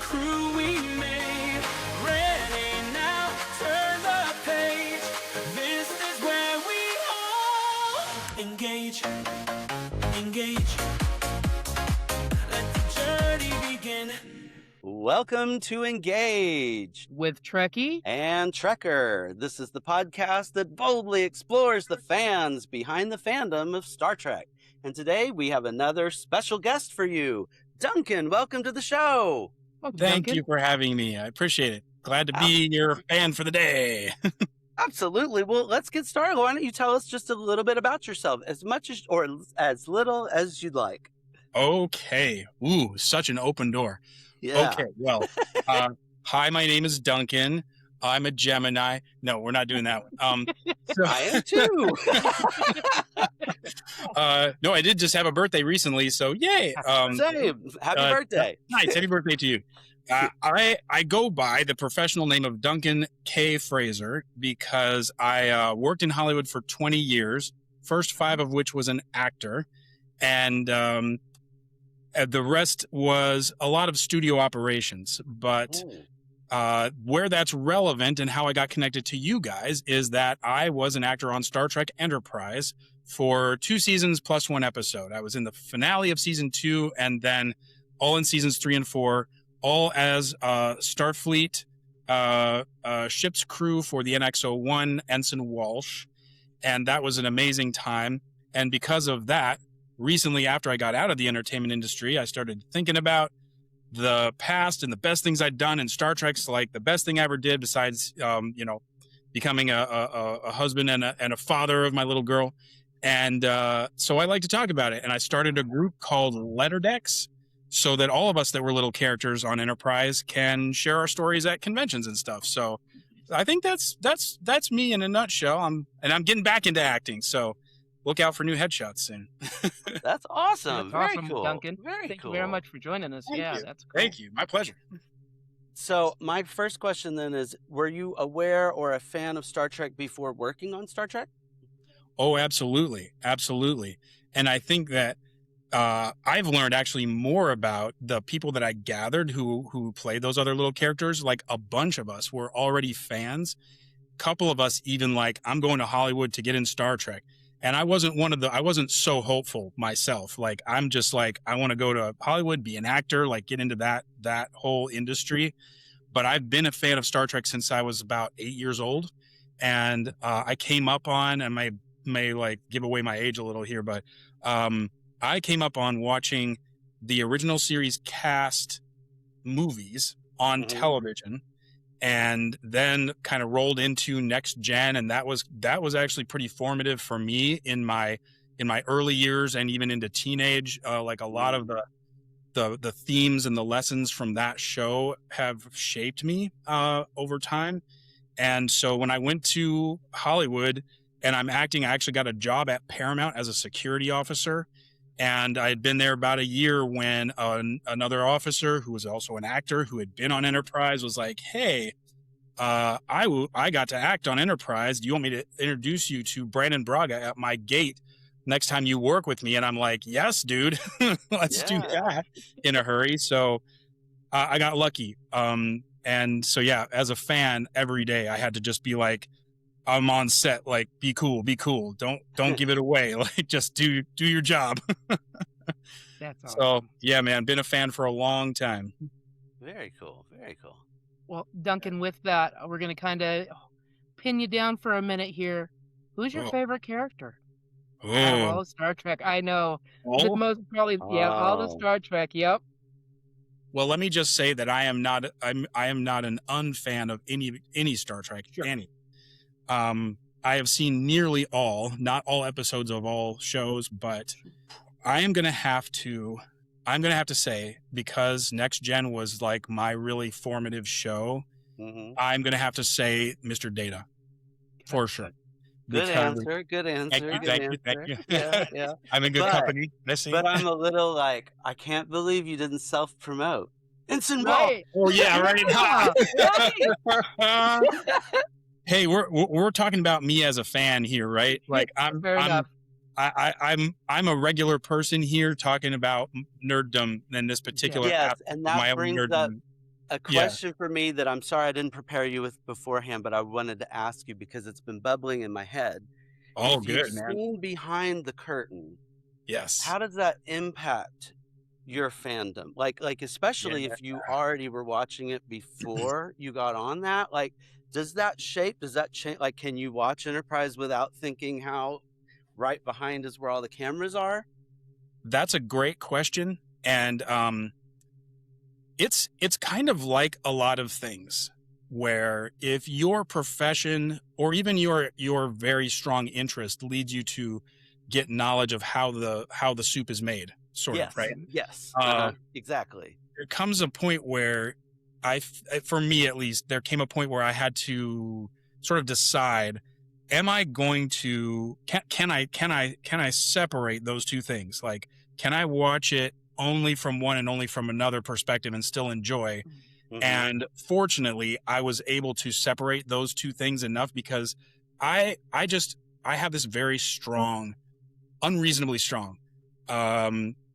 crew we made. Ready now, turn the page. This is where we all engage. Engage. Let the journey begin. Welcome to Engage with Trekkie and Trekker. This is the podcast that boldly explores the fans behind the fandom of Star Trek. And today we have another special guest for you. Duncan, welcome to the show. Well, Thank Duncan. you for having me. I appreciate it. Glad to be your fan for the day. Absolutely. Well, let's get started. Why don't you tell us just a little bit about yourself, as much as or as little as you'd like. Okay. Ooh, such an open door. Yeah. Okay, well, hi, my name is Duncan. I'm a Gemini. No, we're not doing that one. I am too. No, I did just have a birthday recently, so yay. Same. Happy birthday. Nice. Happy birthday to you. I go by the professional name of Duncan K. Fraser because I worked in Hollywood for 20 years, first 5 of which was an actor. And the rest was a lot of studio operations. But where that's relevant and how I got connected to you guys is that I was an actor on Star Trek Enterprise for 2 seasons plus 1 episode. I was in the finale of season 2 and then all in seasons 3 and 4, all as Starfleet ship's crew for the NX-01 Ensign Walsh. And that was an amazing time. And because of that, recently, after I got out of the entertainment industry, I started thinking about the past and the best things I'd done in Star Trek. So, like the best thing I ever did besides, becoming a husband and a father of my little girl. And so I like to talk about it. And I started a group called Letterdecks so that all of us that were little characters on Enterprise can share our stories at conventions and stuff. So I think that's me in a nutshell. I'm getting back into acting. So look out for new headshots soon. That's awesome. That's Very awesome, cool. Duncan. Thank you very much for joining us. Thank you. That's cool. Thank you. My pleasure. So my first question then is, were you aware or a fan of Star Trek before working on Star Trek? Oh, absolutely. Absolutely. And I think that I've learned actually more about the people that I gathered who played those other little characters. Like a bunch of us were already fans. A couple of us even like, I'm going to Hollywood to get in Star Trek. And I wasn't so hopeful myself. Like, I'm just like, I want to go to Hollywood, be an actor, like get into that whole industry. But I've been a fan of Star Trek since I was about 8 years old. And I came up on, and may like give away my age a little here, but I came up on watching the original series cast movies on television. And then kind of rolled into Next Gen, and that was actually pretty formative for me in my early years and even into teenage. Like a lot of the themes and the lessons from that show have shaped me over time. And so when I went to Hollywood and I'm acting, I actually got a job at Paramount as a security officer. And I had been there about a year when another officer who was also an actor who had been on Enterprise was like, hey, I got to act on Enterprise. Do you want me to introduce you to Brandon Braga at my gate next time you work with me? And I'm like, yes, dude, let's do that in a hurry. So I got lucky. And so, yeah, as a fan, every day I had to just be like, I'm on set, like, be cool. Don't give it away. Like, just do your job. That's awesome. So, yeah, man, been a fan for a long time. Very cool. Very cool. Well, Duncan, with that, we're going to kind of pin you down for a minute here. Who's your favorite character? All of Star Trek. I know. The most probably, all the Star Trek. Yep. Well, let me just say that I am not an unfan of any Star Trek. Sure. Any. I have seen nearly all, not all episodes of all shows, but I'm going to have to say, because Next Gen was like my really formative show, I'm going to have to say Mr. Data for sure. Good answer. Thank you. Yeah. I'm in good company. But I'm a little like, I can't believe you didn't self-promote. Ensign Walsh. Right. Oh yeah, right. Hey, we're talking about me as a fan here, right? Like I'm a regular person here talking about nerddom in this particular yes, and that my brings own up nerddom. A Yeah. question for me that I'm sorry I didn't prepare you with beforehand, but I wanted to ask you because it's been bubbling in my head. Oh, If you've good, man. seen behind the curtain, Yes. how does that impact your fandom? Like especially Yeah. if you already were watching it before you got on that, like does that change, like can you watch Enterprise without thinking how right behind is where all the cameras are? That's a great question. And it's kind of like a lot of things where if your profession or even your very strong interest leads you to get knowledge of how the soup is made, sort of, Yes. right? Yes. Uh, Exactly. there comes a point where for me at least, there came a point where I had to sort of decide, am I going to, can I separate those two things? Like, can I watch it only from one and only from another perspective and still enjoy? Mhm. And fortunately, I was able to separate those two things enough because I have this very strong, unreasonably strong,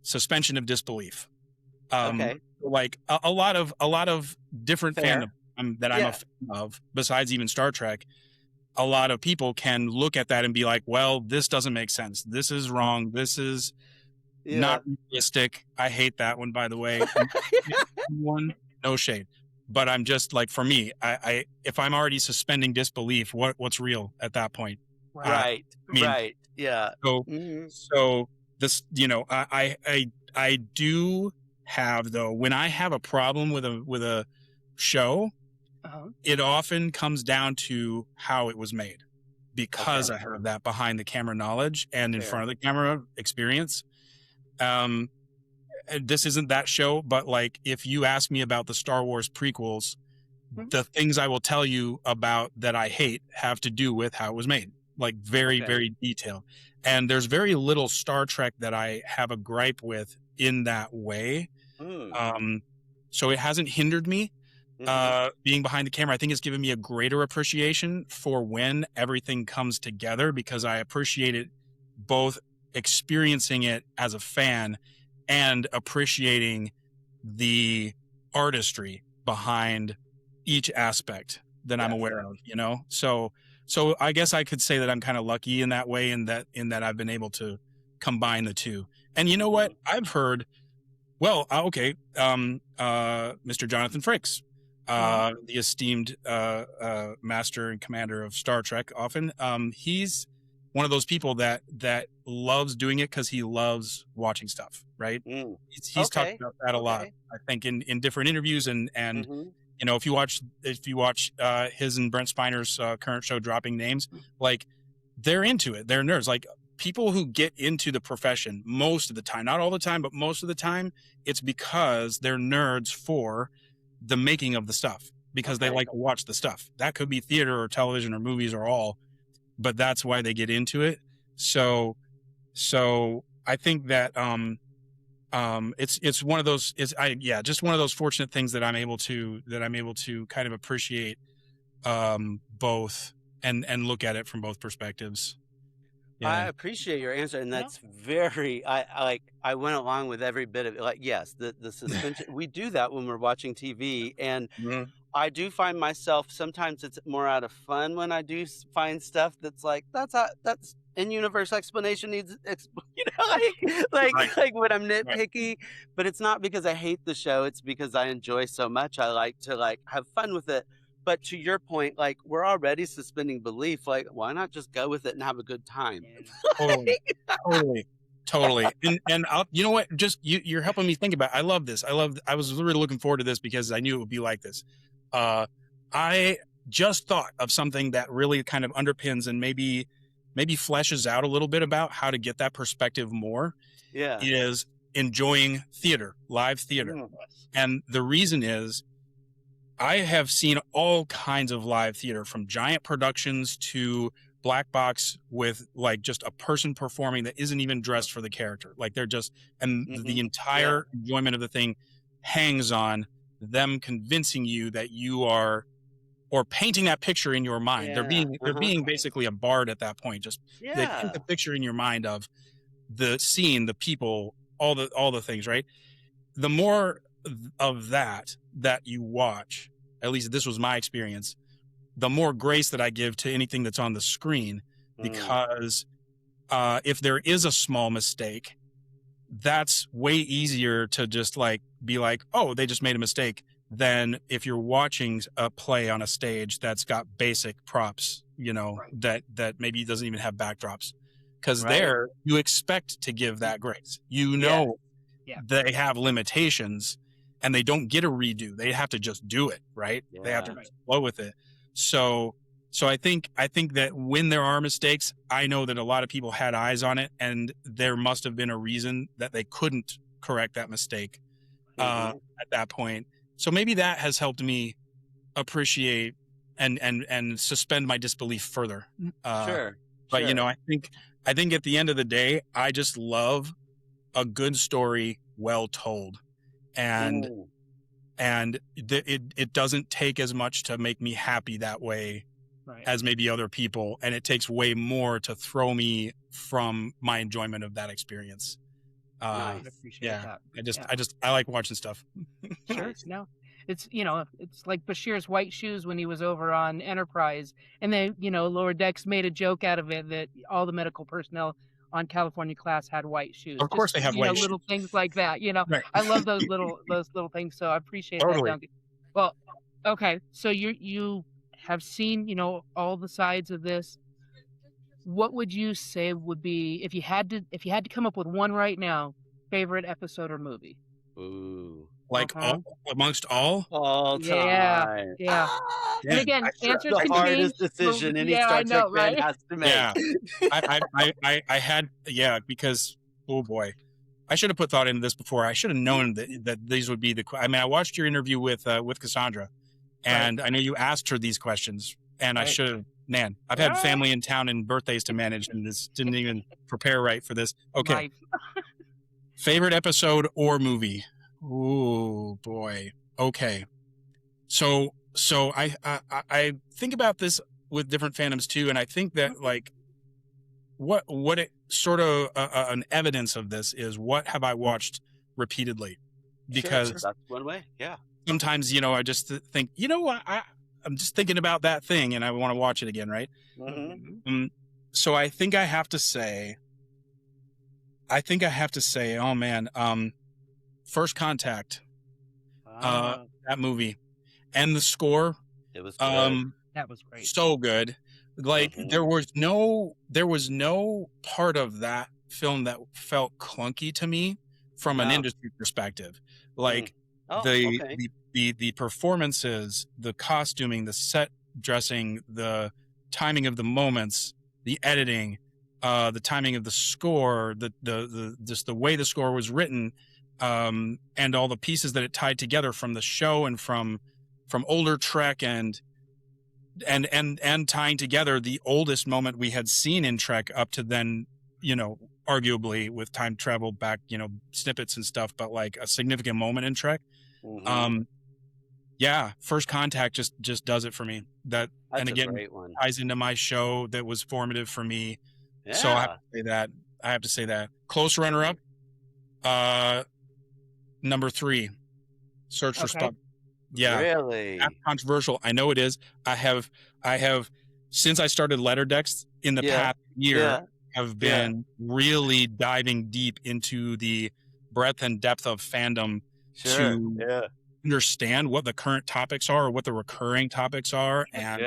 suspension of disbelief. Okay. Like a lot of different Fair. fandom that I'm a Yeah. fan of, besides even Star Trek. A lot of people can look at that and be like, well, this doesn't make sense. This is wrong. This is Yeah. not realistic. I hate that one, by the way. One, no shade. But I'm just like, for me, I if I'm already suspending disbelief, what's real at that point? Right. I mean, Right. Yeah. so Mhm. so this, I do have, though, when I have a problem with a show, Uh-huh. it often comes down to how it was made, because Okay. I have that behind the camera knowledge and in Fair. front of the camera experience. This isn't that show, but like if you ask me about the Star Wars prequels, Mhm. the things I will tell you about that I hate have to do with how it was made, like very, Okay. very detailed. And there's very little Star Trek that I have a gripe with in that way. Mm. So it hasn't hindered me Mhm. being behind the camera. I think it's given me a greater appreciation for when everything comes together, because I appreciate it, both experiencing it as a fan and appreciating the artistry behind each aspect that I'm Yes. aware of, so I guess I could say that I'm kind of lucky in that way, in that I've been able to combine the two. And you know what? Mhm. I've heard, well, Mr. Jonathan Frakes, the esteemed master and commander of Star Trek, often, he's one of those people that loves doing it because he loves watching stuff, right? Mm. He's talked Okay. about that a lot, Okay. I think, in different interviews, and Mhm. if you watch his and Brent Spiner's current show, Dropping Names, like, they're into it. They're nerds. Like, people who get into the profession, most of the time, not all the time, but most of the time, it's because they're nerds for the making of the stuff, because they Okay. like to watch the stuff. That could be theater or television or movies or all, but that's why they get into it. So I think that it's one of those, just one of those fortunate things that I'm able to kind of appreciate both, and look at it from both perspectives. I Yeah. appreciate your answer, and Yeah. that's very. I went along with every bit of it. Like, yes, the suspension. We do that when we're watching TV, and Mhm. I do find myself sometimes it's more out of fun when I do find stuff that's like that's in universe explanation needs Right. like when I'm Right. nitpicky, but it's not because I hate the show. It's because I enjoy so much. I like to like have fun with it. But to your point, like we're already suspending belief. Like, why not just go with it and have a good time? Totally. Totally. Totally. And you know what? Just you're helping me think about it. I love this. I was really looking forward to this because I knew it would be like this. I just thought of something that really kind of underpins and maybe fleshes out a little bit about how to get that perspective more, Yeah. is enjoying theater, live theater. Mm. And the reason is, I have seen all kinds of live theater, from giant productions to black box with like just a person performing that isn't even dressed for the character. Like, they're just, and the Yeah. entire enjoyment of the thing hangs on them convincing you that you are, or painting that picture in your mind. They're Yeah. being basically a bard at that point. Just, they paint Yeah. the picture in your mind of the scene, the people, all the things, right? The more of that, that you watch, at least this was my experience, the more grace that I give to anything that's on the screen, because if there is a small mistake, that's way easier to just like be like, oh, they just made a mistake, than if you're watching a play on a stage that's got basic props, that maybe doesn't even have backdrops. Because there you expect to give that grace. They have limitations and they don't get a redo. They have to just do it, right? They have to flow with it. So I think that when there are mistakes, I know that a lot of people had eyes on it, and there must have been a reason that they couldn't correct that mistake at that point. So maybe that has helped me appreciate and suspend my disbelief further. But I think at the end of the day, I just love a good story well told, and it doesn't take as much to make me happy that way as maybe other people, and it takes way more to throw me from my enjoyment of that experience. I appreciate that. I like watching stuff. Sure. No, it's it's like Bashir's white shoes when he was over on Enterprise, and then Lower Decks made a joke out of it that all the medical personnel on California class had white shoes. Of course, they have white shoes. Little things like that. I love those little things. So I appreciate that, Duncan. Well, okay, so you have seen all the sides of this. What would you say would be, if you had to come up with one right now, favorite episode or movie? Ooh. Like amongst all time. Yeah. And again, answers the can hardest change. decision any Star Trek fan has to make. Yeah. I had because oh boy, I should have put thought into this before. I should have known that these would be I watched your interview with Cassandra, and I know you asked her these questions, and I should have. Man, I've had family in town and birthdays to manage, and this didn't even prepare right for this. Okay. Favorite episode or movie? Ooh, boy. Okay. So I think about this with different fandoms too, and I think that like what it sort of an evidence of this is, what have I watched repeatedly? Because that's one way. Yeah. Sometimes I just think I'm just thinking about that thing and I want to watch it again, right? Mm-hmm. So I think I have to say, oh man, First Contact, that movie, and the score. It was good. That was great. So good. Like there was no part of that film that felt clunky to me from an industry perspective. Like the performances, the costuming, the set dressing, the timing of the moments, the editing, the timing of the score, the just the way the score was written, and all the pieces that it tied together from the show and from older Trek and tying together the oldest moment we had seen in Trek up to then, arguably with time travel back, snippets and stuff, but like a significant moment in Trek. First Contact just does it for me. That's and again, a great one. Ties into my show that was formative for me. Yeah. So I have to say that. Close runner up. Number 3, Search for Spock. Yeah. Really? That's controversial. I know it is. I have since I started Letter Decks in the past year, have been really diving deep into the breadth and depth of fandom to understand what the current topics are or what the recurring topics are, and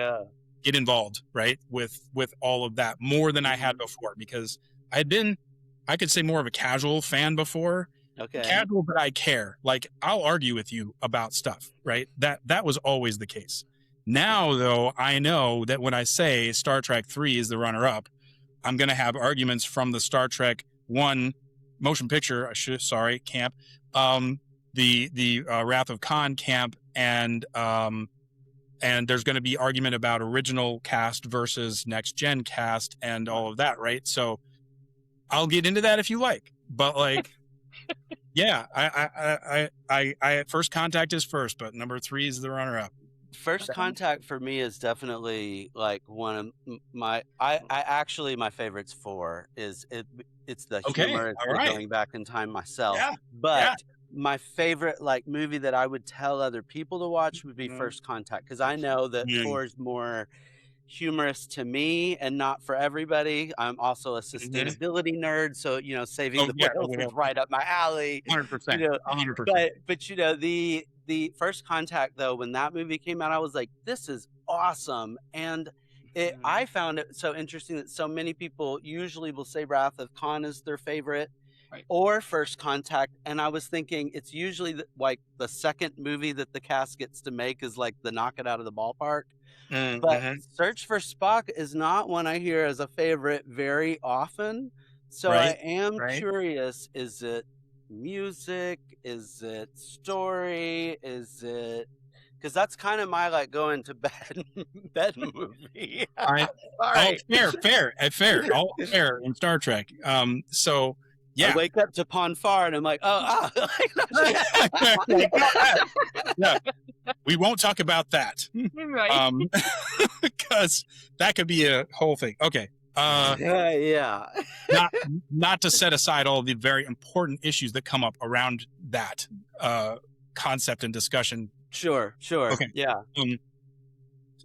get involved, right, with all of that more than I had before, because I could say more of a casual fan before. Okay. Casual, but I care. Like, I'll argue with you about stuff, right? That was always the case. Now, though, I know that when I say Star Trek 3 is the runner-up, I'm going to have arguments from the Star Trek 1 motion picture, camp, the Wrath of Khan camp, and there's going to be argument about original cast versus next gen cast and all of that, right? So I'll get into that if you like, but like, I First Contact is first, but number 3 is the runner-up. First Contact for me is definitely like one of my. My favorite's 4. It's the humor. It's going back in time myself. Yeah. But my favorite like movie that I would tell other people to watch would be Mhm. First Contact, because I know that Mm. Thor's more humorous to me and not for everybody. I'm also a sustainability nerd, so saving Oh the yeah, whales is right up my alley. 100%, You know, 100%. but the First Contact though, when that movie came out, I was like, this is awesome. And I found it so interesting that so many people usually will say Wrath of Khan is their favorite, Right. or First Contact, and I was thinking it's usually like the second movie that the cast gets to make is like the knock it out of the ballpark. But Search for Spock is not one I hear as a favorite very often. So I Right, am right. curious, is it music? Is it story? Is it, because that's kind of my like going to bed movie. Oh, Sorry. fair, all fair in Star Trek. So I yeah, wake up to Ponfar and I'm like, yeah, we won't talk about that. Right. Because that could be a whole thing. Okay. yeah. Not to set aside all the very important issues that come up around that concept and discussion. Sure. Okay. Yeah.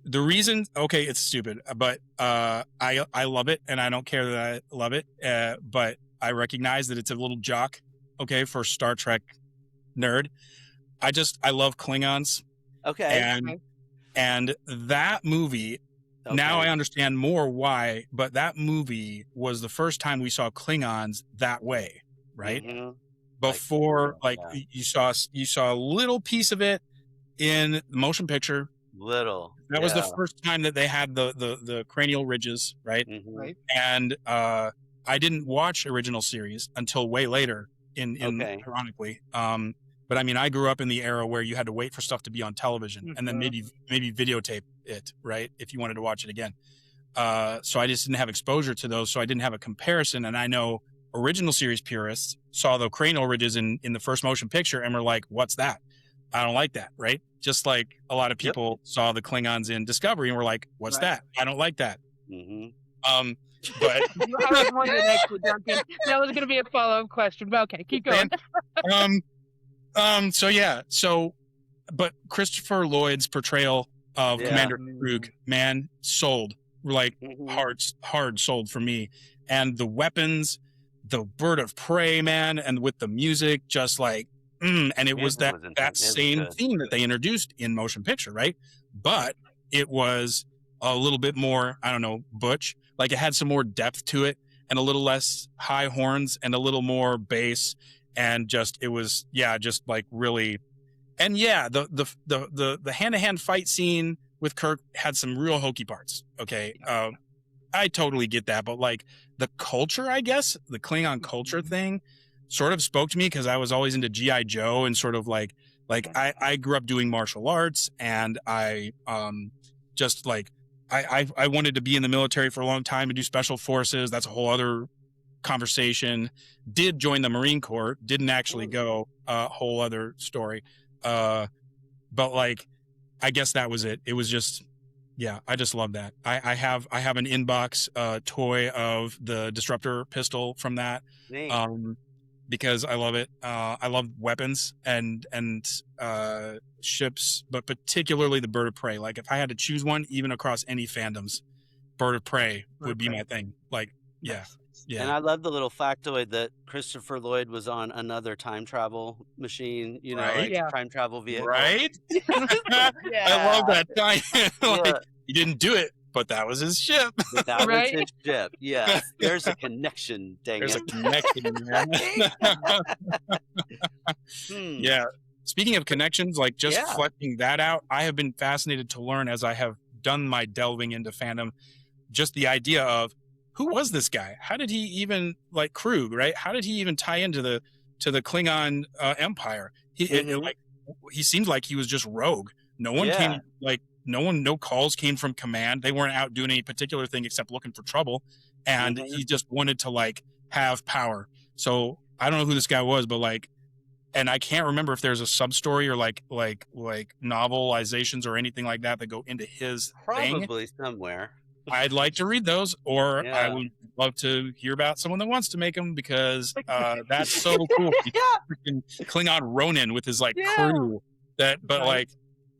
The reason, okay, it's stupid, but I love it, and I don't care that I love it, but I recognize that it's a little jock, okay, for Star Trek nerd. I love Klingons. Okay. And that movie, now I understand more why, but that movie was the first time we saw Klingons that way, right? Mhm. Before, Yeah. you saw a little piece of it in the motion picture. Little. That was the first time that they had the cranial ridges, right? Mhm. Right. And I didn't watch original series until way later, ironically. But I mean, I grew up in the era where you had to wait for stuff to be on television and then maybe videotape it, right, if you wanted to watch it again. So I just didn't have exposure to those, so I didn't have a comparison. And I know original series purists saw the cranial ridges in the first motion picture and were like, "What's that? I don't like that," right? Just like a lot of people saw the Klingons in Discovery and were like, "What's that? I don't like that." Mhm. But I was wondering actually, Duncan. That was going to be a follow-up question, but okay, keep going. But Christopher Lloyd's portrayal of Commander Krug, man, sold, like hard sold for me. And the weapons, the bird of prey, man, and with the music, just like, and it was that same theme that they introduced in motion picture, right? But it was a little bit more, I don't know, butch. Like it had some more depth to it and a little less high horns and a little more bass. And it was just like really, and the hand-to-hand fight scene with Kirk had some real hokey parts. Okay. I totally get that. But like the culture, I guess, the Klingon culture thing sort of spoke to me because I was always into G.I. Joe and sort of like I grew up doing martial arts, and I wanted to be in the military for a long time and do special forces. That's a whole other conversation. Did join the Marine Corps, didn't actually go, a whole other story. But like, I guess that was it. It was just, I just love that. I have an inbox toy of the disruptor pistol from that. Because I love it. I love weapons and ships, but particularly the bird of prey. Like if I had to choose one, even across any fandoms, bird of prey would be my thing. Like, yeah. And I love the little factoid that Christopher Lloyd was on another time travel machine, time travel vehicle. Right? I love that. He didn't do it, but that was his ship. That was his ship. Yes. There's a connection, There's a connection, man. Yeah. Speaking of connections, like just fleshing that out, I have been fascinated to learn as I have done my delving into fandom, just the idea of who was this guy? How did he even, like Krug, right? How did he even tie into the Klingon empire? He seemed like he was just rogue. No one came, no calls came from command. They weren't out doing any particular thing except looking for trouble. And he just wanted to like have power. So I don't know who this guy was, but like, and I can't remember if there's a sub story or like novelizations or anything like that go into his Probably somewhere. I'd like to read those, or I Yeah. would love to hear about someone that wants to make them because that's so cool. Freaking Klingon Ronin with his like crew but like,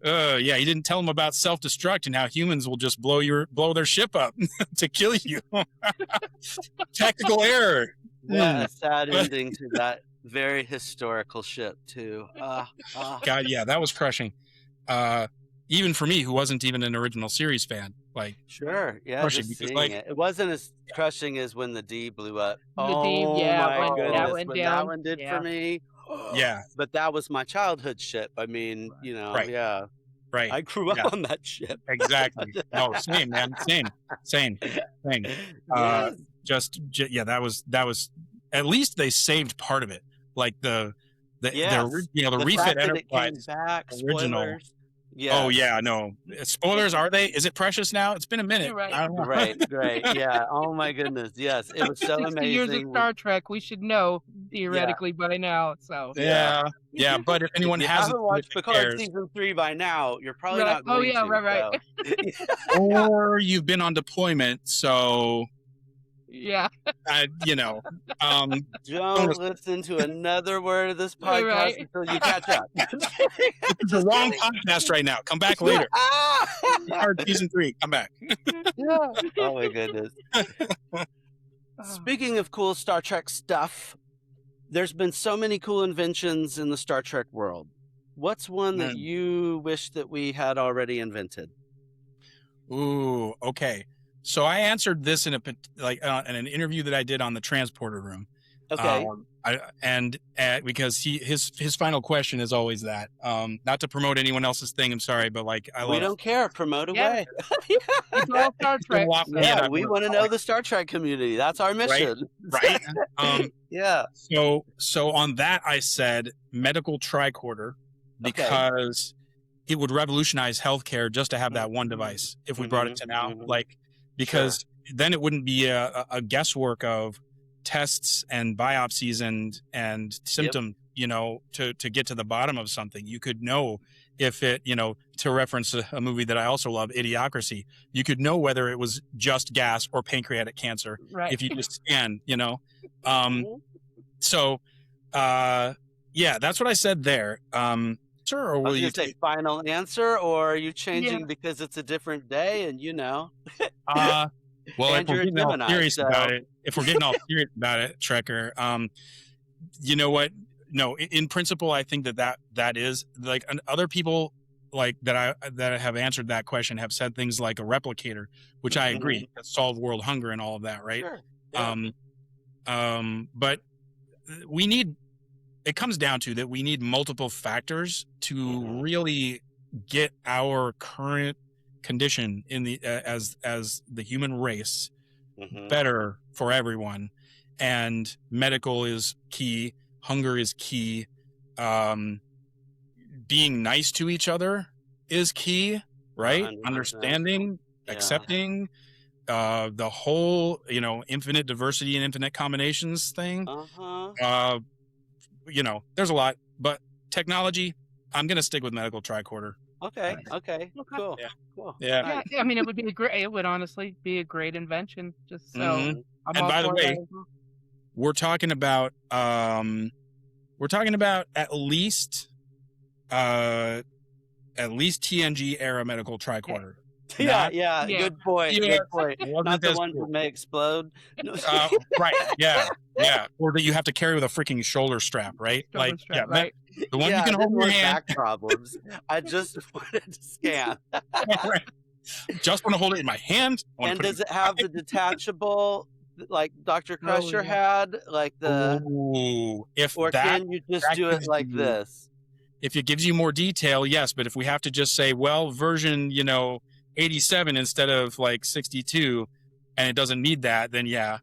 yeah, he didn't tell them about self-destruct and how humans will just blow their ship up to kill you. Tactical error. What a sad ending to that very historical ship too. God, yeah, that was crushing. Even for me, who wasn't even an original series fan, like Sure, yeah, crushing just because seeing like it wasn't as crushing as when the D blew up. The D, Oh yeah, my when that goodness, went what down, that one did yeah. for me. Yeah. But that was my childhood ship. I mean, you know, Right. yeah. Right. I grew up Yeah. on that ship. Exactly. No, same, man. Same. Yes. Yeah, that was at least they saved part of it. Like the Yes. the refit fact that it came Enterprise back, original. spoilers. Yeah. Oh yeah, no. Spoilers, are they? Is it precious now? It's been a minute. You're right. I don't know. Great. Yeah. Oh my goodness. Yes. It was so 60 years of amazing. Star Trek, we should know theoretically by now. So Yeah. Yeah, but if anyone If you hasn't haven't watched Picard cares, season 3 by now, you're probably Right. not Oh, going yeah, to. right. So. or you've been on deployment, so yeah, Don't listen to another word of this podcast Right. until you catch up. it's the wrong podcast right now. Come back later. Picard season 3, come back. Oh my goodness. Speaking of cool Star Trek stuff, there's been so many cool inventions in the Star Trek world. What's one that you wish that we had already invented? Ooh, okay. So I answered this in in an interview that I did on the transporter room. Okay. Because his final question is always that. Not to promote anyone else's thing, I'm sorry, but like We don't care. Promote away. it's all Star Trek. Yeah, we want to know the Star Trek community. That's our mission. Right? Yeah. So on that I said medical tricorder because it would revolutionize healthcare just to have that one device if we brought it to now. Like because then it wouldn't be a guesswork of tests and biopsies and symptom, to get to the bottom of something. You could know if it, to reference a movie that I also love, Idiocracy, you could know whether it was just gas or pancreatic cancer if you just scan, So, yeah, that's what I said there. Sure, or will you say final answer, or are you changing because it's a different day and well, and if we're getting all serious about it, Trekker, you know what? No, in principle, I think that is like other people like that have answered that question have said things like a replicator, which I agree, solve world hunger and all of that, right? Sure. Yeah. But it comes down to that we need multiple factors to really get our current condition in the as the human race better for everyone, and medical is key, hunger is key, being nice to each other is key, right? 100%. Understanding, accepting, the whole infinite diversity and infinite combinations thing. There's a lot, but technology, I'm gonna stick with medical tricorder. Okay. Cool. Yeah. Cool. Yeah. I mean, it would honestly be a great invention. Just so. And by the way, we're talking about at least TNG era medical tricorder. Yeah. Good point. Good point. Not the ones that may explode. Right. Yeah. Or that you have to carry with a freaking shoulder strap, right? Right. The one you can hold in your hand. Back problems. I just wanted to scan. Right. Just want to hold it in my hand. And does it have the detachable, like Dr. Crusher had, like the? Ooh, can you just do it like this? If it gives you more detail, yes. But if we have to just say, well, version 87 instead of like 62, and it doesn't need that, then yeah,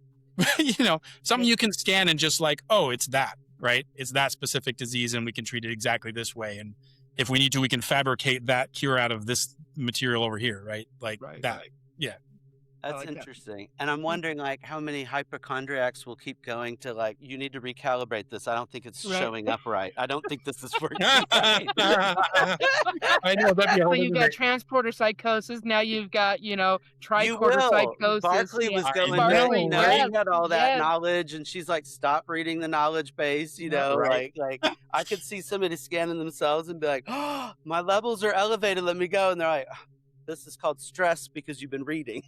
something you can scan and just like, oh, it's that, right? It's that specific disease, and we can treat it exactly this way. And if we need to, we can fabricate that cure out of this material over here, right? Like that. Yeah. I That's like that. interesting. And I'm wondering, like, how many hypochondriacs will keep going to, like, you need to recalibrate this. I don't think it's Right. showing up right. I don't think this is working right. I know that'd be a So whole you've other got transporter psychosis. Now you've got, You tricorder will. psychosis. Barkley Yeah. was I going know, that, Barkley, you know, yes, he had all that yes. knowledge, and she's like, stop reading the knowledge base, you Yeah. know, right? like I could see somebody scanning themselves and be like, oh, my levels are elevated, let me go. And they're like, "Oh, this is called stress because you've been reading."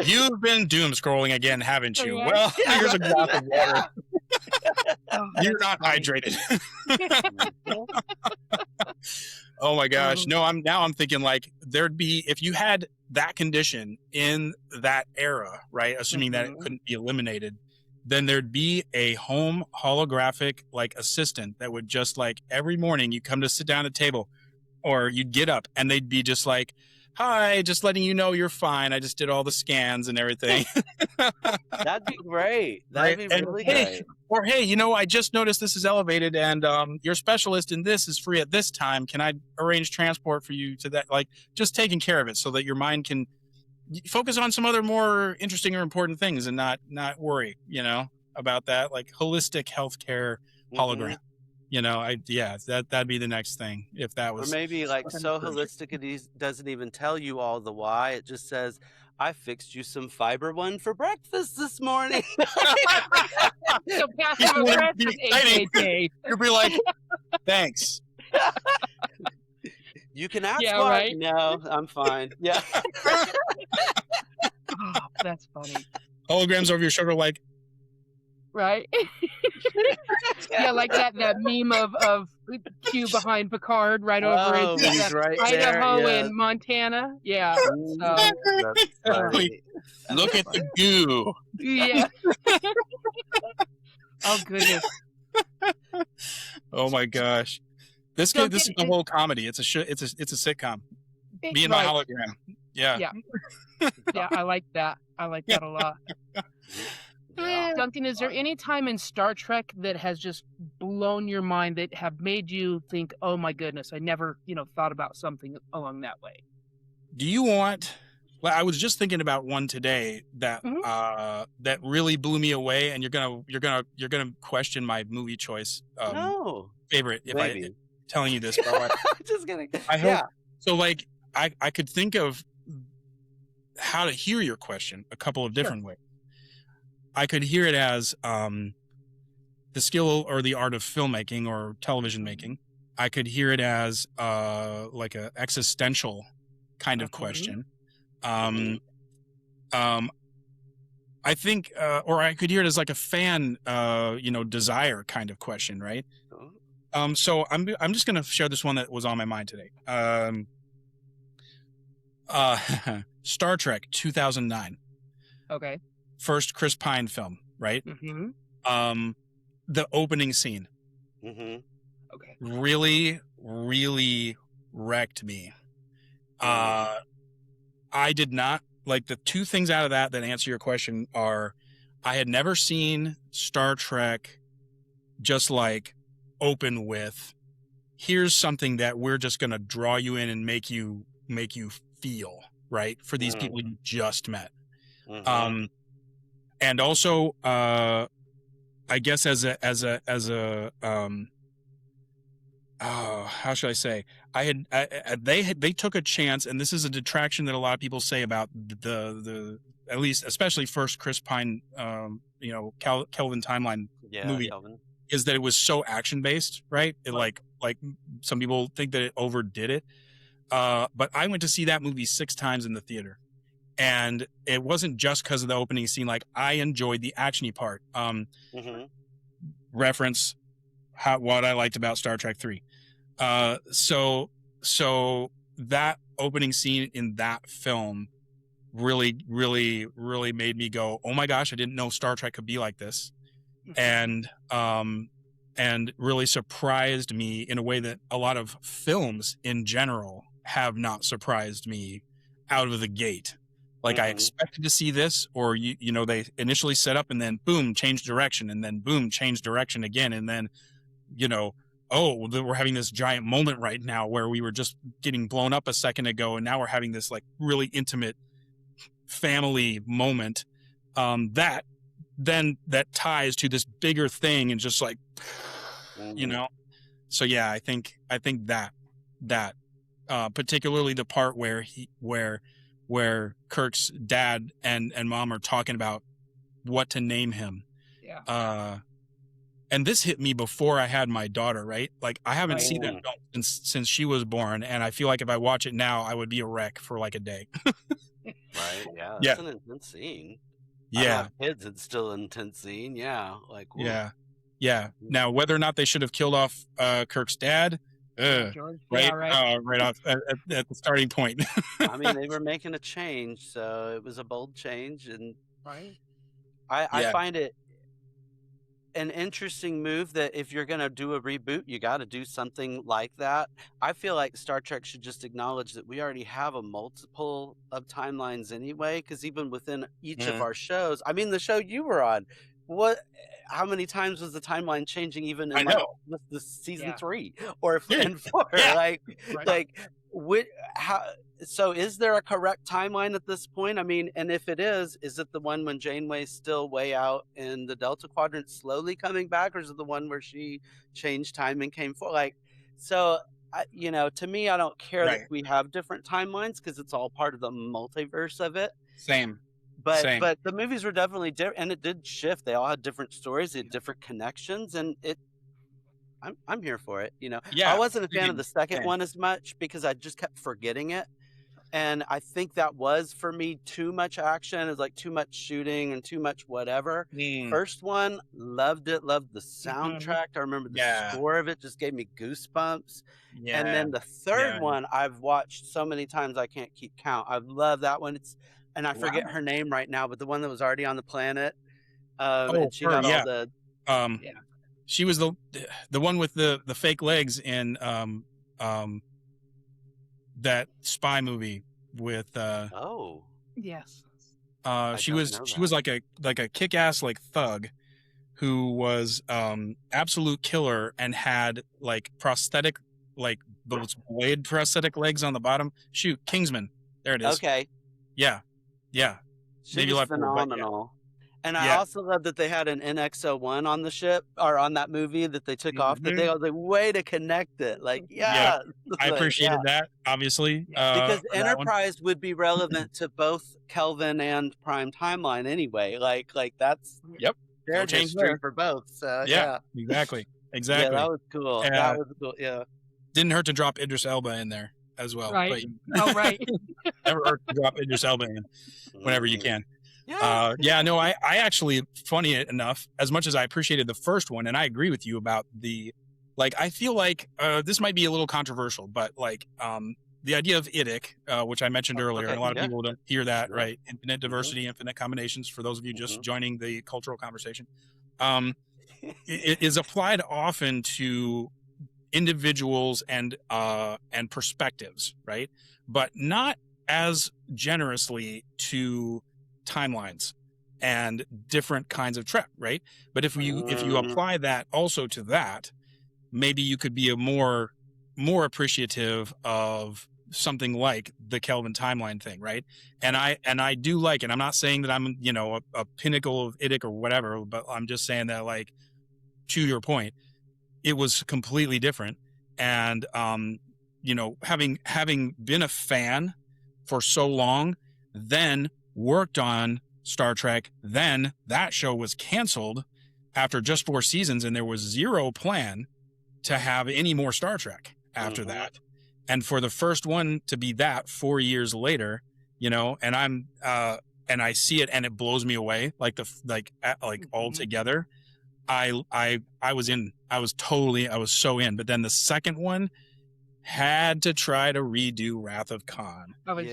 You've been doom scrolling again, haven't you? Yeah. Well, Yeah, here's a right. glass of water. Oh, You're that's not funny. hydrated. Oh my gosh. No, I'm thinking like there'd be, if you had that condition in that era, right? Assuming that it couldn't be eliminated, then there'd be a home holographic like assistant that would just like every morning you come to sit down at the table or you'd get up and they'd be just like, hi, just letting you know you're fine. I just did all the scans and everything. That'd be great. That'd Right? be And really hey, great. or hey, I just noticed this is elevated and your specialist in this is free at this time. Can I arrange transport for you to that? Like just taking care of it so that your mind can focus on some other more interesting or important things and not worry, about that. Like holistic healthcare hologram. That'd be the next thing if that Or was. maybe like so holistic doesn't even tell you all the why. It just says, I fixed you some fiber one for breakfast this morning. So passive aggressive AKK. You'd be like, thanks. You can ask Yeah, why. right. No, I'm fine. Yeah. Oh, that's funny. Holograms over your shoulder, like, Right? Yeah, like that meme of Q behind Picard right over Oh, into he's right Idaho there. Yeah. and Montana. Yeah. So That's funny. look at the goo. yeah. Oh goodness. Oh my gosh. This is a whole comedy. It's a sitcom. Me and my hologram. Yeah. Yeah. Yeah, I like that. I like that a lot. Duncan, is there any time in Star Trek that has just blown your mind that have made you think, oh my goodness, I never, thought about something along that way? Do you want? Well, I was just thinking about one today that that really blew me away, and you're gonna question my movie choice No. favorite if Maybe. I'm telling you this. But Just kidding. I hope. Yeah. So like I could think of how to hear your question a couple of different ways. I could hear it as the skill or the art of filmmaking or television making. I could hear it as like a existential kind of question. I think, or I could hear it as like a fan, desire kind of question, right? So I'm just going to share this one that was on my mind today. Star Trek 2009. Okay. First Chris Pine film, right? The opening scene Okay. really, really wrecked me. I did not like the two things out of that answer your question are I had never seen Star Trek just like open with here's something that we're just going to draw you in and make you feel, right? For these people you just met. And also, I guess as a how should I say? They took a chance, and this is a detraction that a lot of people say about the at least especially first Chris Pine, Kelvin timeline movie, Kelvin. is that it was so action based, right? It like some people think that it overdid it, but I went to see that movie 6 times in the theater. And it wasn't just because of the opening scene. Like I enjoyed the actiony part. Reference what I liked about Star Trek 3. So that opening scene in that film really, really, really made me go, oh my gosh, I didn't know Star Trek could be like this. And really surprised me in a way that a lot of films in general have not surprised me out of the gate. Like I expected to see this, or they initially set up and then boom, change direction, and then boom, change direction again, and then oh, we're having this giant moment right now where we were just getting blown up a second ago, and now we're having this like really intimate family moment that ties to this bigger thing, and just like, you know. So yeah, I think that particularly the part where Kirk's dad and mom are talking about what to name him. Yeah. And this hit me before I had my daughter, right? Like, I haven't seen that film since she was born, and I feel like if I watch it now, I would be a wreck for like a day. Right? Yeah, Yeah. that's an intense scene. I Yeah. don't have kids, it's still an intense scene. Yeah, like woo. Yeah. Now, whether or not they should have killed off Kirk's dad, George. right? Yeah, right. Right off at the starting point. I mean, they were making a change, so it was a bold change, and Right. I Yeah. find it an interesting move that if you're going to do a reboot, you got to do something like that. I feel like Star Trek should just acknowledge that we already have a multiple of timelines anyway, because even within each of our shows, I mean, the show you were on, how many times was the timeline changing even in I like know. the season Yeah. 3 or Yeah. and 4? Yeah. Like, Right. so is there a correct timeline at this point? I mean, and if it is it the one when Janeway's still way out in the Delta Quadrant slowly coming back, or is it the one where she changed time and came forward? Like, so, to me, I don't care Right. that we have different timelines because it's all part of the multiverse of it. Same. But the movies were definitely different, and it did shift. They all had different stories, they had different connections, and I'm here for it. Yeah. I wasn't a fan of the second same. one as much because I just kept forgetting it. And I think that was, for me, too much action. It was like too much shooting and too much whatever. First one, loved it. Loved the soundtrack. I remember the score of it just gave me goosebumps. Yeah. And then the third one, I've watched so many times I can't keep count. I love that one. And I forget her name right now, but the one that was already on the planet. And she got all the... She was the one with the fake legs in that spy movie with Yes. she was like a kick-ass like thug who was absolute killer and had like prosthetic, like those blade prosthetic legs on the bottom. Shoot, Kingsman. There it is. Okay. Yeah. She Maybe was left forward, but yeah. phenomenal. And I also love that they had an NX-01 on the ship, or on that movie that they took off the day. I was like, way to connect it. Like, I appreciated that, obviously. Because for that one. Enterprise would be relevant to both Kelvin and Prime Timeline anyway. Like that's their history for both. So yeah, exactly. Yeah, that was cool. That was cool. Yeah. Didn't hurt to drop Idris Elba in there as well. Right. But, right. Never hurt to drop Idris Elba in whenever you can. Yeah. No, I actually, funny enough, as much as I appreciated the first one, and I agree with you about I feel like this might be a little controversial, but the idea of IDIC, which I mentioned earlier, and a lot of people don't hear that, right? Infinite diversity, infinite combinations, for those of you just joining the cultural conversation, it is applied often to individuals and perspectives, right? But not as generously to timelines and different kinds of Trek, right? But if you apply that also to that, maybe you could be a more appreciative of something like the Kelvin timeline thing, right? And I do like it. I'm not saying that I'm a pinnacle of IDIC or whatever, but I'm just saying that, like, to your point, it was completely different. And having been a fan for so long, then worked on Star Trek, then that show was canceled after just 4 seasons, and there was zero plan to have any more Star Trek after that. And for the first one to be that 4 years later, and I'm and I see it and it blows me away, altogether. I was so in. But then the second one had to try to redo Wrath of Khan. I was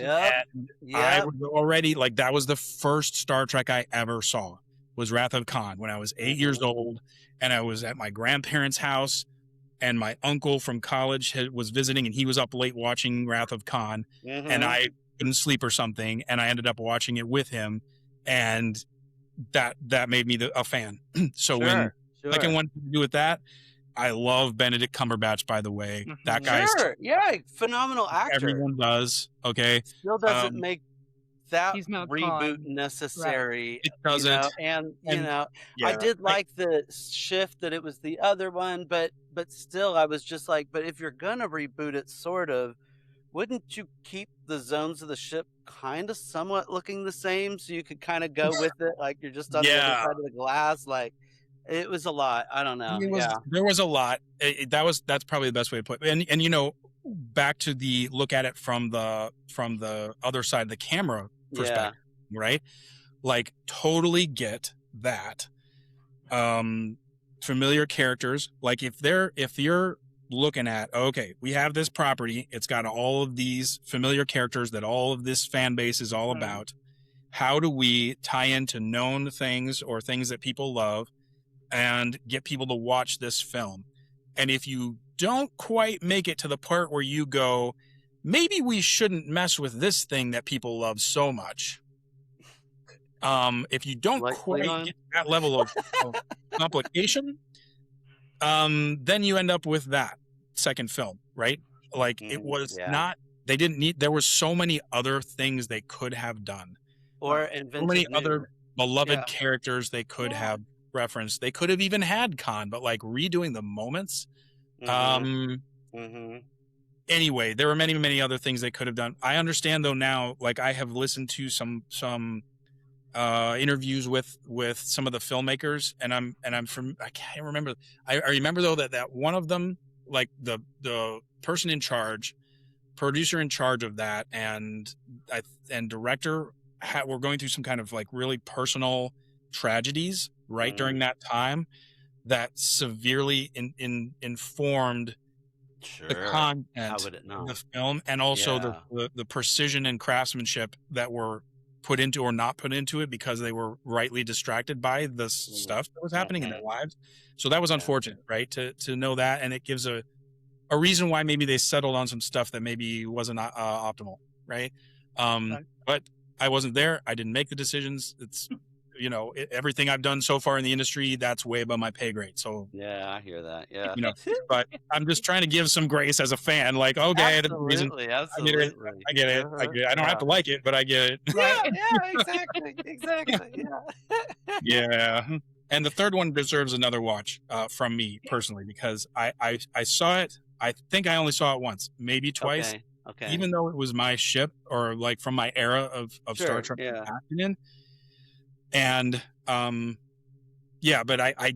already that was the first Star Trek I ever saw, was Wrath of Khan, when I was 8 years old, and I was at my grandparents' house, and my uncle from college was visiting, and he was up late watching Wrath of Khan, and I couldn't sleep or something, and I ended up watching it with him, and that made me a fan. So when second one to do with that, I love Benedict Cumberbatch, by the way. That guy's Sure, yeah, phenomenal actor. everyone does. Okay, Still doesn't make that He's not reboot Khan. necessary. it doesn't. And you And know, yeah, I did like the shift that it was the other one, but still, I was just like, but if you're gonna reboot it, sort of, wouldn't you keep the zones of the ship kind of somewhat looking the same, so you could kind of go with it, like you're just on the other Yeah. side of the glass? Like, it was a lot. I don't know. There was a lot. That's probably the best way to put it. And you know, back to the look at it from the other side of the camera perspective, right? Like, totally get that. Familiar characters, like if you're looking at, okay, we have this property, it's got all of these familiar characters that all of this fan base is all about. How do we tie into known things or things that people love and get people to watch this film? And if you don't quite make it to the part where you go, maybe we shouldn't mess with this thing that people love so much. If you don't quite get that level of complication, then you end up with that second film, right? Like, it was not, they didn't need, there were so many other things they could have done. Or so many other beloved characters they could have referenced. They could have even had Khan, but like redoing the moments. Anyway, there were many, many other things they could have done. I understand though now, like I have listened to some interviews with some of the filmmakers, and I'm from, I can't remember. I remember though that one of them, like the person in charge, producer in charge of that, and director were going through some kind of like really personal tragedies right during that time that severely informed the content of the film, and also the precision and craftsmanship that were put into or not put into it, because they were rightly distracted by the stuff that was happening in their lives. So that was unfortunate, right? To know that, and it gives a reason why maybe they settled on some stuff that maybe wasn't optimal, right? But I wasn't there. I didn't make the decisions. It's, you know, everything I've done so far in the industry, that's way above my pay grade. So yeah, I hear that. Yeah, you know, but I'm just trying to give some grace as a fan. Like, okay, the reason, I get it. I get it. I don't have to like it, but I get it. Yeah, exactly. Yeah. And the third one deserves another watch from me personally, because I saw it. I think I only saw it once, maybe twice. Okay. Even though it was my ship, or like from my era of Star Trek acting in. And but I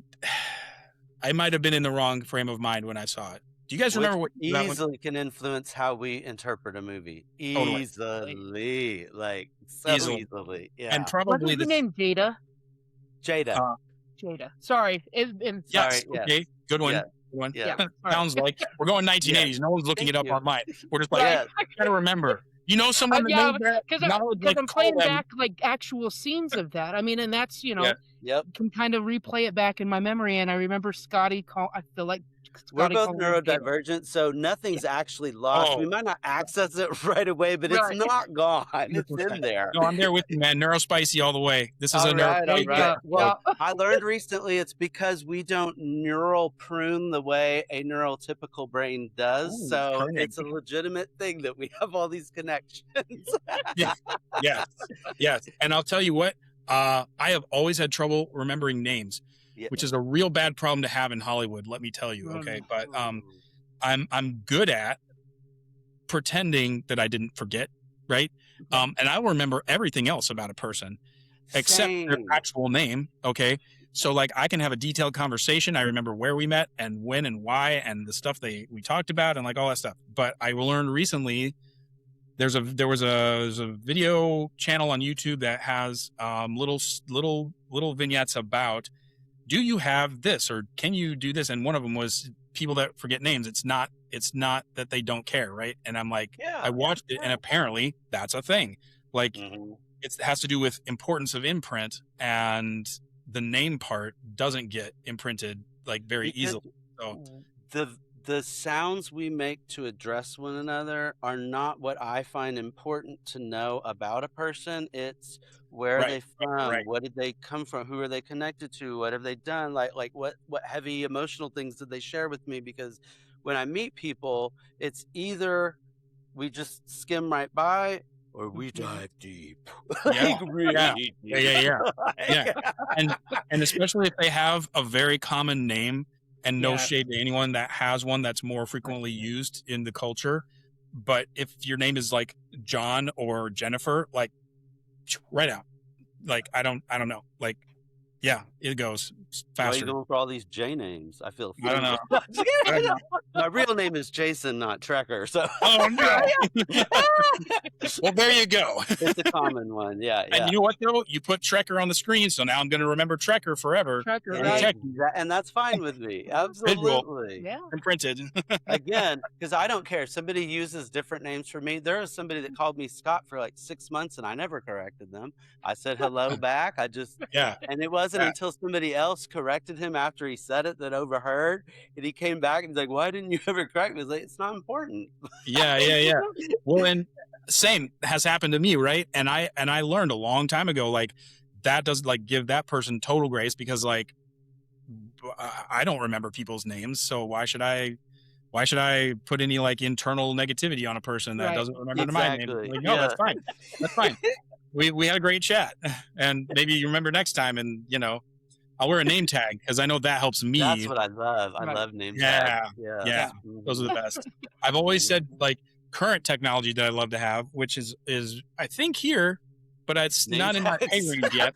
might have been in the wrong frame of mind when I saw it. Do you guys remember what easily can influence how we interpret a movie? Easily, like so easily. Yeah. And probably the name Jada. Jada. Sorry. Yes. Okay. Good one. Yeah. Sounds like we're going 1980s. No one's looking it up online. We're just like, I gotta remember. You know, someone that made that? Because I'm playing back like actual scenes of that. I mean, and that's, you know, can kind of replay it back in my memory. And I remember Scotty I feel like we're both neurodivergent, so nothing's actually lost. We might not access it right away, but it's not gone. It's in there. No, I'm there with you, man. Neurospicy all the way. This is right. Well, I learned recently it's because we don't neural prune the way a neurotypical brain does. So it's a legitimate thing that we have all these connections. Yes. And I'll tell you what, I have always had trouble remembering names. Which is a real bad problem to have in Hollywood, let me tell you, okay? But I'm good at pretending that I didn't forget, right? And I will remember everything else about a person except their actual name, okay? So like I can have a detailed conversation. I remember where we met and when and why and the stuff we talked about and like all that stuff. But I learned recently there was a video channel on YouTube that has little vignettes about, do you have this, or can you do this? And one of them was people that forget names. It's not that they don't care, right? And I'm like, I watched it, and apparently that's a thing. Like, it has to do with importance of imprint, and the name part doesn't get imprinted like very easily. So the sounds we make to address one another are not what I find important to know about a person. It's Where are they from? Right. What did they come from? Who are they connected to? What have they done? Like what heavy emotional things did they share with me? Because when I meet people, it's either we just skim right by or we dive deep. Yeah. Really Yeah. deep. Yeah. And especially if they have a very common name, and no shade to anyone that has one that's more frequently used in the culture. But if your name is like John or Jennifer, like right out. Like I don't know. Like, yeah, it goes Why are faster. you going for all these J names? I feel I don't know. offended. My real name is Jason, not Trekker. So Oh no. Well, there you go. it's a common one. Yeah. And you know what though? You put Trekker on the screen, so now I'm going to remember Trekker forever. Trekker, And, right? and that's fine with me. Absolutely. Yeah. Imprinted. Again, because I don't care. If somebody uses different names for me. There was somebody that called me Scott for like 6 months, and I never corrected them. I said hello back. And it wasn't until somebody else corrected him after he said it that overheard, and he came back and he's like, "Why didn't you ever correct me?" I was like, "It's not important." Yeah. Well, and same has happened to me, right? And I learned a long time ago, like that does like give that person total grace, because like I don't remember people's names, so why should I put any like internal negativity on a person that doesn't remember my name? Like, no, that's fine. That's fine. We had a great chat, and maybe you remember next time, and I'll wear a name tag because I know that helps me. That's what I love. I love name tags. Yeah. Those are the best. I've always said like current technology that I love to have, which is I think here, but it's Name not in my tags. pay range yet.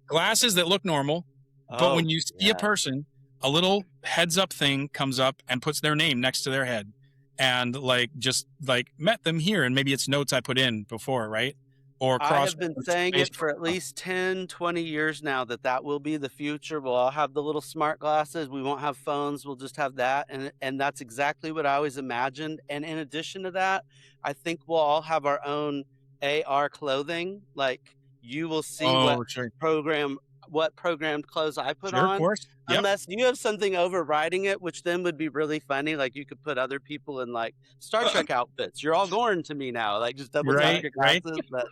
Glasses that look normal, but when you see a person, a little heads up thing comes up and puts their name next to their head, and like just like met them here, and maybe it's notes I put in before, right? Or I have been saying it for at least 10, 20 years now that will be the future. We'll all have the little smart glasses. We won't have phones. We'll just have that. And that's exactly what I always imagined. And in addition to that, I think we'll all have our own AR clothing. Like you will see what programmed clothes I put on. Of course. Yep. Unless you have something overriding it, which then would be really funny. Like you could put other people in like Star Trek outfits. You're all Gorn to me now. Like just double tap your glasses. But...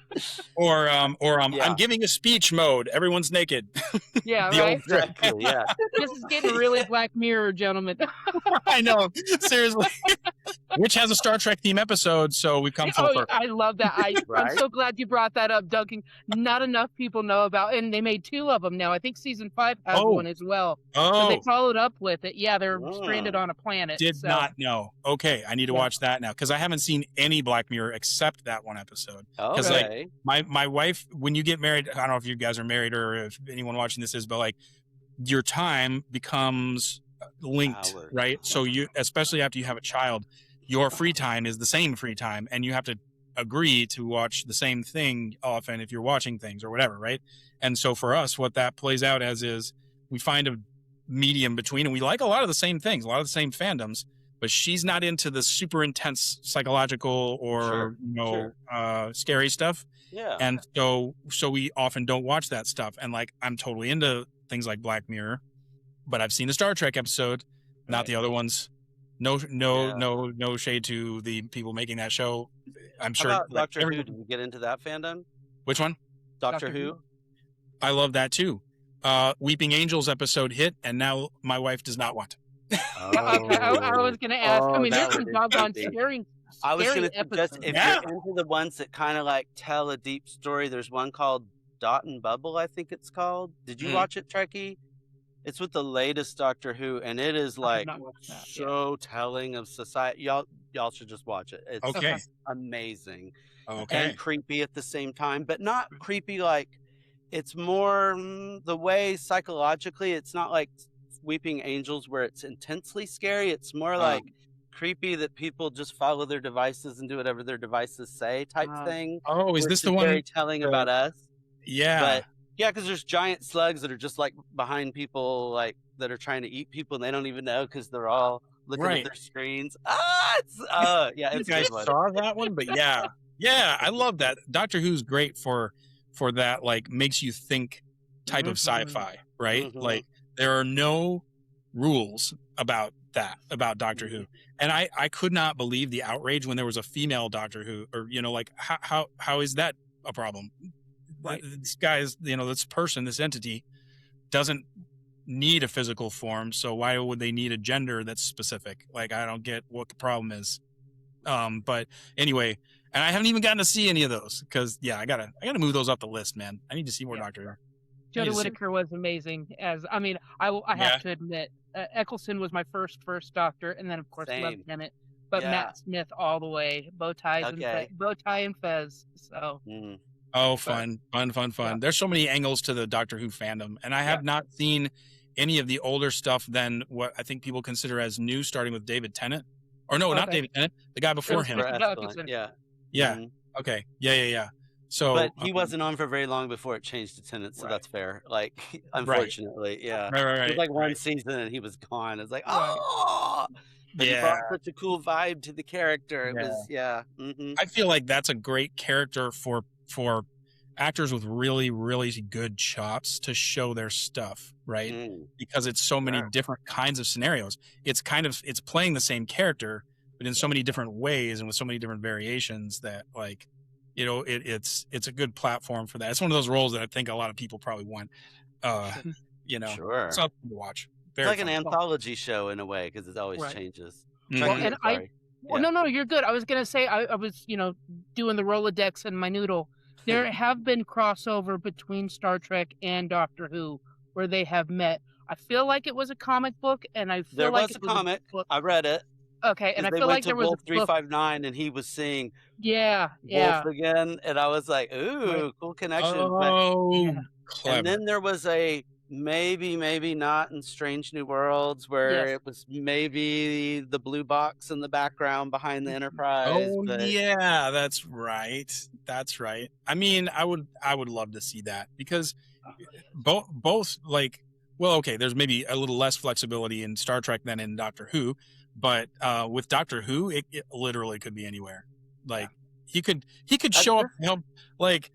I'm giving a speech mode. Everyone's naked. Yeah, right. Exactly. Yeah. This is getting really Black Mirror, gentlemen. I know. Seriously. Which has a Star Trek theme episode, so we've come full circle. I love that. I'm so glad you brought that up, Duncan. Not enough people know about, and they made 2 of them now. I think season 5 has one as well. So they followed up with it. Yeah, they're stranded on a planet. Did not know. Okay, I need to watch that now, because I haven't seen any Black Mirror except that one episode. Because like my wife, when you get married, I don't know if you guys are married or if anyone watching this is, but like your time becomes linked, right? So you, especially after you have a child, your free time is the same free time, and you have to agree to watch the same thing often if you're watching things or whatever, right? And so for us, what that plays out as is we find a medium between, and we like a lot of the same things, a lot of the same fandoms, but she's not into the super intense psychological or scary stuff. Yeah. And so we often don't watch that stuff. And like I'm totally into things like Black Mirror, but I've seen a Star Trek episode, not the other ones. No shade to the people making that show. I'm sure. How about Doctor Who? Did you get into that fandom? Which one? Doctor Who. I love that too. Weeping Angels episode hit, and now my wife does not want it. I was going to ask. I mean, there's some doggone scary. I was going to suggest if you're into the ones that kind of like tell a deep story, there's one called Dot and Bubble, I think it's called. Did you watch it, Trekkie? It's with the latest Doctor Who, and it is like so telling of society. Y'all should just watch it. It's amazing. And creepy at the same time, but not creepy like. It's more the way psychologically, it's not like Weeping Angels where it's intensely scary. It's more like creepy that people just follow their devices and do whatever their devices say type thing. Oh, is this the one? Very telling about us. Yeah. But yeah, because there's giant slugs that are just like behind people, like that are trying to eat people, and they don't even know because they're all looking at their screens. It's you guys saw that one, but yeah, I love that. Doctor Who's great for that, like makes you think type of sci-fi, right? Like there are no rules about Doctor Who, and I could not believe the outrage when there was a female Doctor Who, or like how is that a problem. Right. This guy is, this person, this entity doesn't need a physical form. So why would they need a gender that's specific? Like, I don't get what the problem is. But anyway, and I haven't even gotten to see any of those because I gotta move those up the list, man. I need to see more Doctor Who. Jodie Whittaker was amazing. I have to admit, Eccleston was my first Doctor, and then of course Lieutenant. But Matt Smith all the way, bow tie and fez. So. Oh, fun. Yeah. There's so many angles to the Doctor Who fandom, and I have not seen any of the older stuff than what I think people consider as new, starting with David Tennant. Or no, not David Tennant, the guy before him. Yeah. Yeah. Okay. Yeah. So, but he wasn't on for very long before it changed to Tennant, so that's fair. Like, unfortunately, Right. It was like one season and he was gone. It's like, oh, but he brought such a cool vibe to the character. It was, I feel like that's a great character for actors with really, really good chops to show their stuff, right? Because it's so many different kinds of scenarios. It's playing the same character, but in so many different ways and with so many different variations that, like, it's a good platform for that. It's one of those roles that I think a lot of people probably want. Sure. It's something to watch. It's like an anthology show in a way because it always changes. No, you're good. I was gonna say I was doing the Rolodex and my noodle. There have been crossover between Star Trek and Doctor Who where they have met. I feel like it was a comic book, and I feel there like was a comic. I read it. Okay, and I feel like there was a 359, and he was seeing Wolf again, and I was like, ooh, cool connection. Oh, clever. And then there was a maybe not in Strange New Worlds where it was maybe the blue box in the background behind the Enterprise. Oh, yeah, that's right. I mean, I would love to see that because both like, well, okay, there's maybe a little less flexibility in Star Trek than in Doctor Who, but with Doctor Who, it literally could be anywhere. Like he could show up and help, like,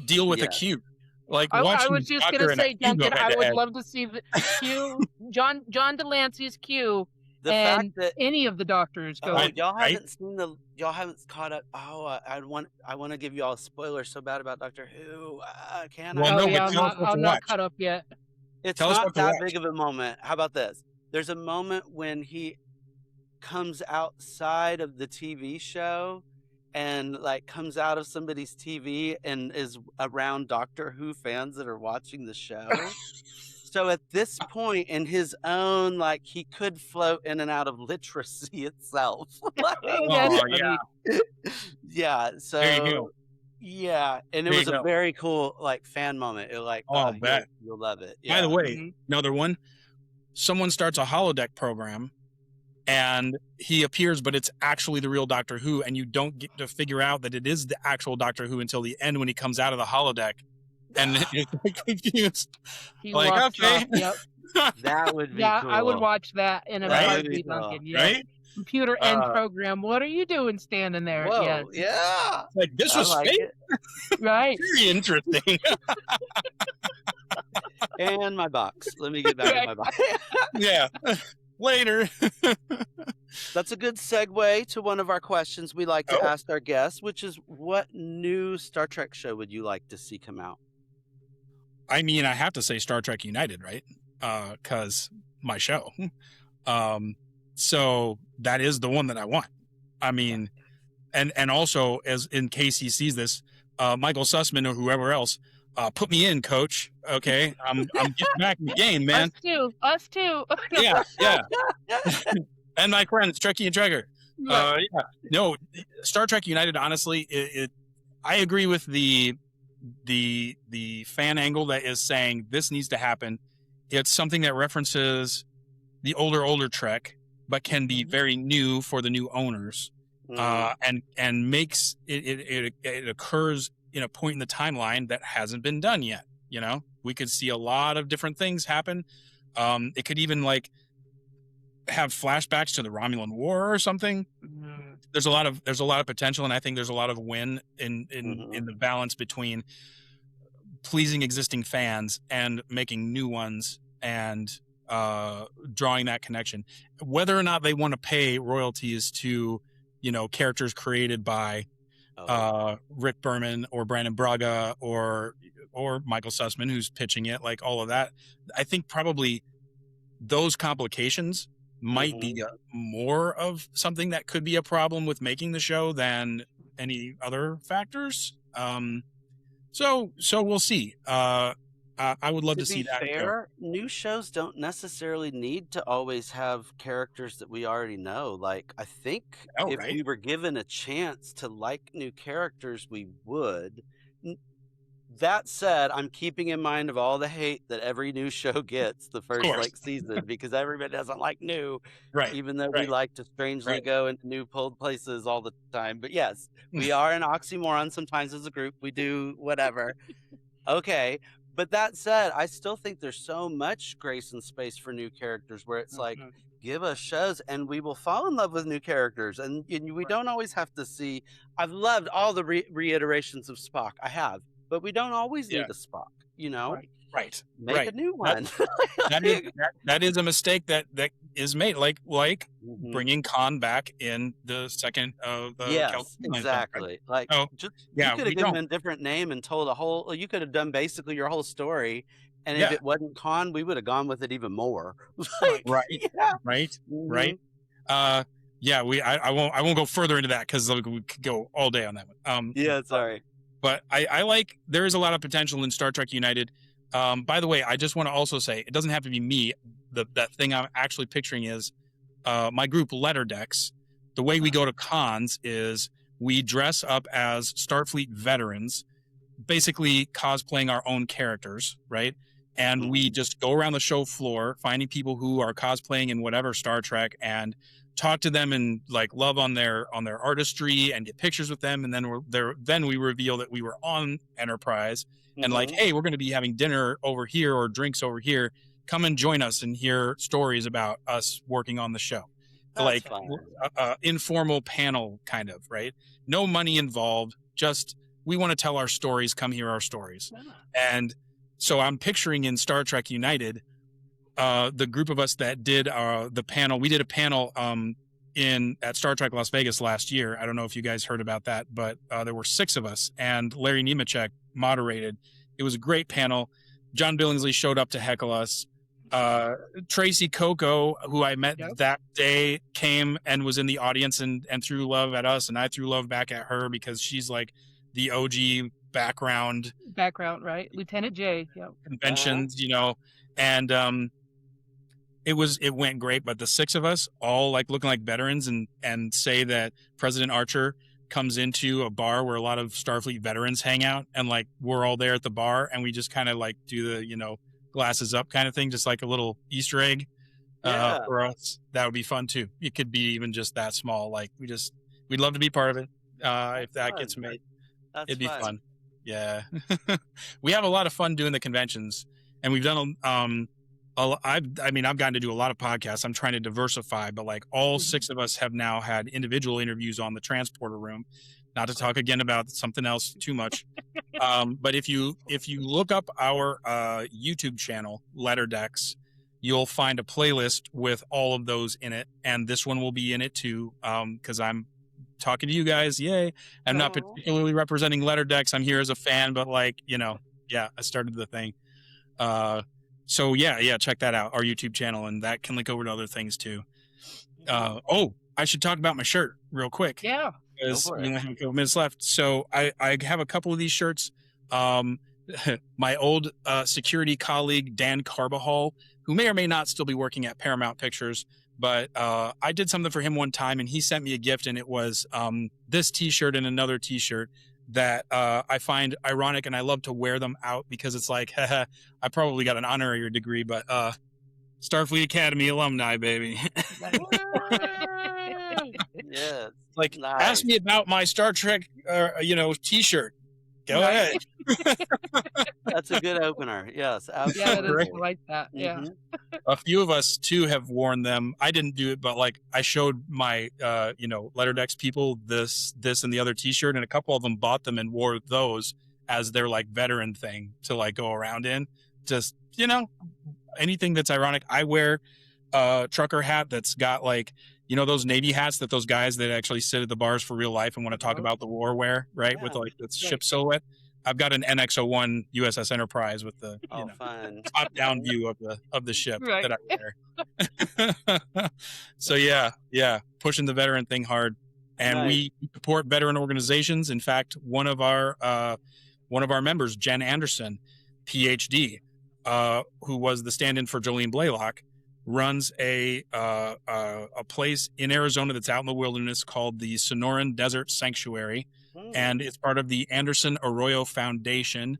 deal with a Q. Like, I was just gonna say, Duncan, I would love to see the Q, John Delancey's Q, and fact that any of the Doctors go. Y'all haven't caught up. Oh, I want to give you all a spoiler so bad about Doctor Who. Can I? I'm not caught up yet. It's not that big of a moment. How about this? There's a moment when he comes outside of the TV show and like comes out of somebody's TV and is around Doctor Who fans that are watching the show. So at this point in his own, like, he could float in and out of literacy itself. Yeah. So there you go. Yeah, and it was a very cool, like, fan moment. It was like, bet you'll love it. By the way, another one. Someone starts a holodeck program, and he appears, but it's actually the real Doctor Who, and you don't get to figure out that it is the actual Doctor Who until the end when he comes out of the holodeck, and you're confused. Okay, that would be cool. I would watch that in a heartbeat, Duncan. Right? Computer end program. What are you doing standing there? Whoa, yeah. Like, this was fake? Right. Very interesting. And my box. Let me get back to my box. Yeah. Later. That's a good segue to one of our questions we like to ask our guests, which is, what new Star Trek show would you like to see come out? I mean, I have to say Star Trek United, right? Because my show. So that is the one that I want. I mean, and also, as in case he sees this, Michael Sussman or whoever else, put me in, coach. Okay, I'm getting back in the game, man. Us too. Yeah. And my friends, Trekkie and Trekker. No, Star Trek United. Honestly, I agree with the fan angle that is saying this needs to happen. It's something that references the older Trek, but can be very new for the new owners, and makes it occurs in a point in the timeline that hasn't been done yet. You know, we could see a lot of different things happen. It could even like have flashbacks to the Romulan War or something. There's a lot of potential, and I think there's a lot of win in the balance between pleasing existing fans and making new ones and drawing that connection. Whether or not they want to pay royalties to, characters created by Rick Berman or Brandon Braga or Michael Sussman, who's pitching it, like all of that. I think probably those complications might be more of something that could be a problem with making the show than any other factors. So we'll see. I would love to see that. To be fair, new shows don't necessarily need to always have characters that we already know. Like, I think if we were given a chance to like new characters, we would. That said, I'm keeping in mind of all the hate that every new show gets the first season, because everybody doesn't like new, even though we like to strangely go into new places all the time. But yes, we are an oxymoron sometimes as a group. We do whatever. Okay. But that said, I still think there's so much grace and space for new characters where it's like, give us shows and we will fall in love with new characters. And we don't always have to see. I've loved all the reiterations of Spock. I have. But we don't always need a Spock, you know? Make a new one. That is a mistake that is made, like bringing Khan back in the second of the Kelvin, exactly. Like, you could have given him a different name and told you could have done basically your whole story. And if it wasn't Khan, we would have gone with it even more. Right. I won't go further into that because we could go all day on that one. Sorry. But I like, there is a lot of potential in Star Trek United. By the way, I just want to also say, it doesn't have to be me. That thing I'm actually picturing is my group Letterdecks. The way we go to cons is we dress up as Starfleet veterans, basically cosplaying our own characters, right? And we just go around the show floor, finding people who are cosplaying in whatever Star Trek and talk to them and like love on their artistry and get pictures with them. And then we reveal that we were on Enterprise and like, hey, we're going to be having dinner over here or drinks over here. Come and join us and hear stories about us working on the show. That's like informal panel kind of, right? No money involved. Just, we want to tell our stories. Come hear our stories. And so I'm picturing in Star Trek United, the group of us that did the panel. We did a panel at Star Trek Las Vegas last year. I don't know if you guys heard about that, but there were 6 of us, and Larry Nemechek moderated. It was a great panel. John Billingsley showed up to heckle us. Tracy Coco, who I met that day, came and was in the audience and threw love at us, and I threw love back at her because she's like the OG background, right? Lieutenant J. Conventions, and it went great. But the 6 of us all like looking like veterans and say that President Archer comes into a bar where a lot of Starfleet veterans hang out, and like we're all there at the bar, and we just kind of like do the glasses up kind of thing, just like a little Easter egg for us. That would be fun too. It could be even just that small. Like we'd love to be part of it if that gets made. It'd be fun. Yeah. We have a lot of fun doing the conventions, and we've done I've gotten to do a lot of podcasts. I'm trying to diversify, but like all 6 of us have now had individual interviews on the transporter room. Not to talk again about something else too much. But if you look up our YouTube channel, Letterdecks, you'll find a playlist with all of those in it. And this one will be in it too, because I'm talking to you guys. Yay. I'm not particularly representing Letterdecks. I'm here as a fan, but like, I started the thing. So check that out, our YouTube channel, and that can link over to other things too. I should talk about my shirt real quick. Yeah. Because we only have a couple minutes left. So I have a couple of these shirts. My old security colleague, Dan Carbajal, who may or may not still be working at Paramount Pictures, but I did something for him one time, and he sent me a gift, and it was this T-shirt and another T-shirt that I find ironic, and I love to wear them out because it's like, I probably got an honorary degree, but Starfleet Academy alumni, baby. Yeah. Like, ask me about my Star Trek, T-shirt. Go ahead. That's a good opener. Yes, absolutely. Yeah, it is like that. Yeah. A few of us too have worn them. I didn't do it, but like I showed my, Letterdecks people this and the other T-shirt, and a couple of them bought them and wore those as their like veteran thing to like go around in. Just anything that's ironic. I wear a trucker hat that's got like those Navy hats that those guys that actually sit at the bars for real life and want to talk about the war wear, right? Yeah. With like the ship silhouette. I've got an NX-01 USS Enterprise with the fun top-down view of the ship Right. that I wear. So yeah, pushing the veteran thing hard, and we support veteran organizations. In fact, one of our members, Jen Anderson, PhD, who was the stand-in for Jolene Blaylock, runs a place in Arizona that's out in the wilderness called the Sonoran Desert Sanctuary. And it's part of the Anderson Arroyo Foundation.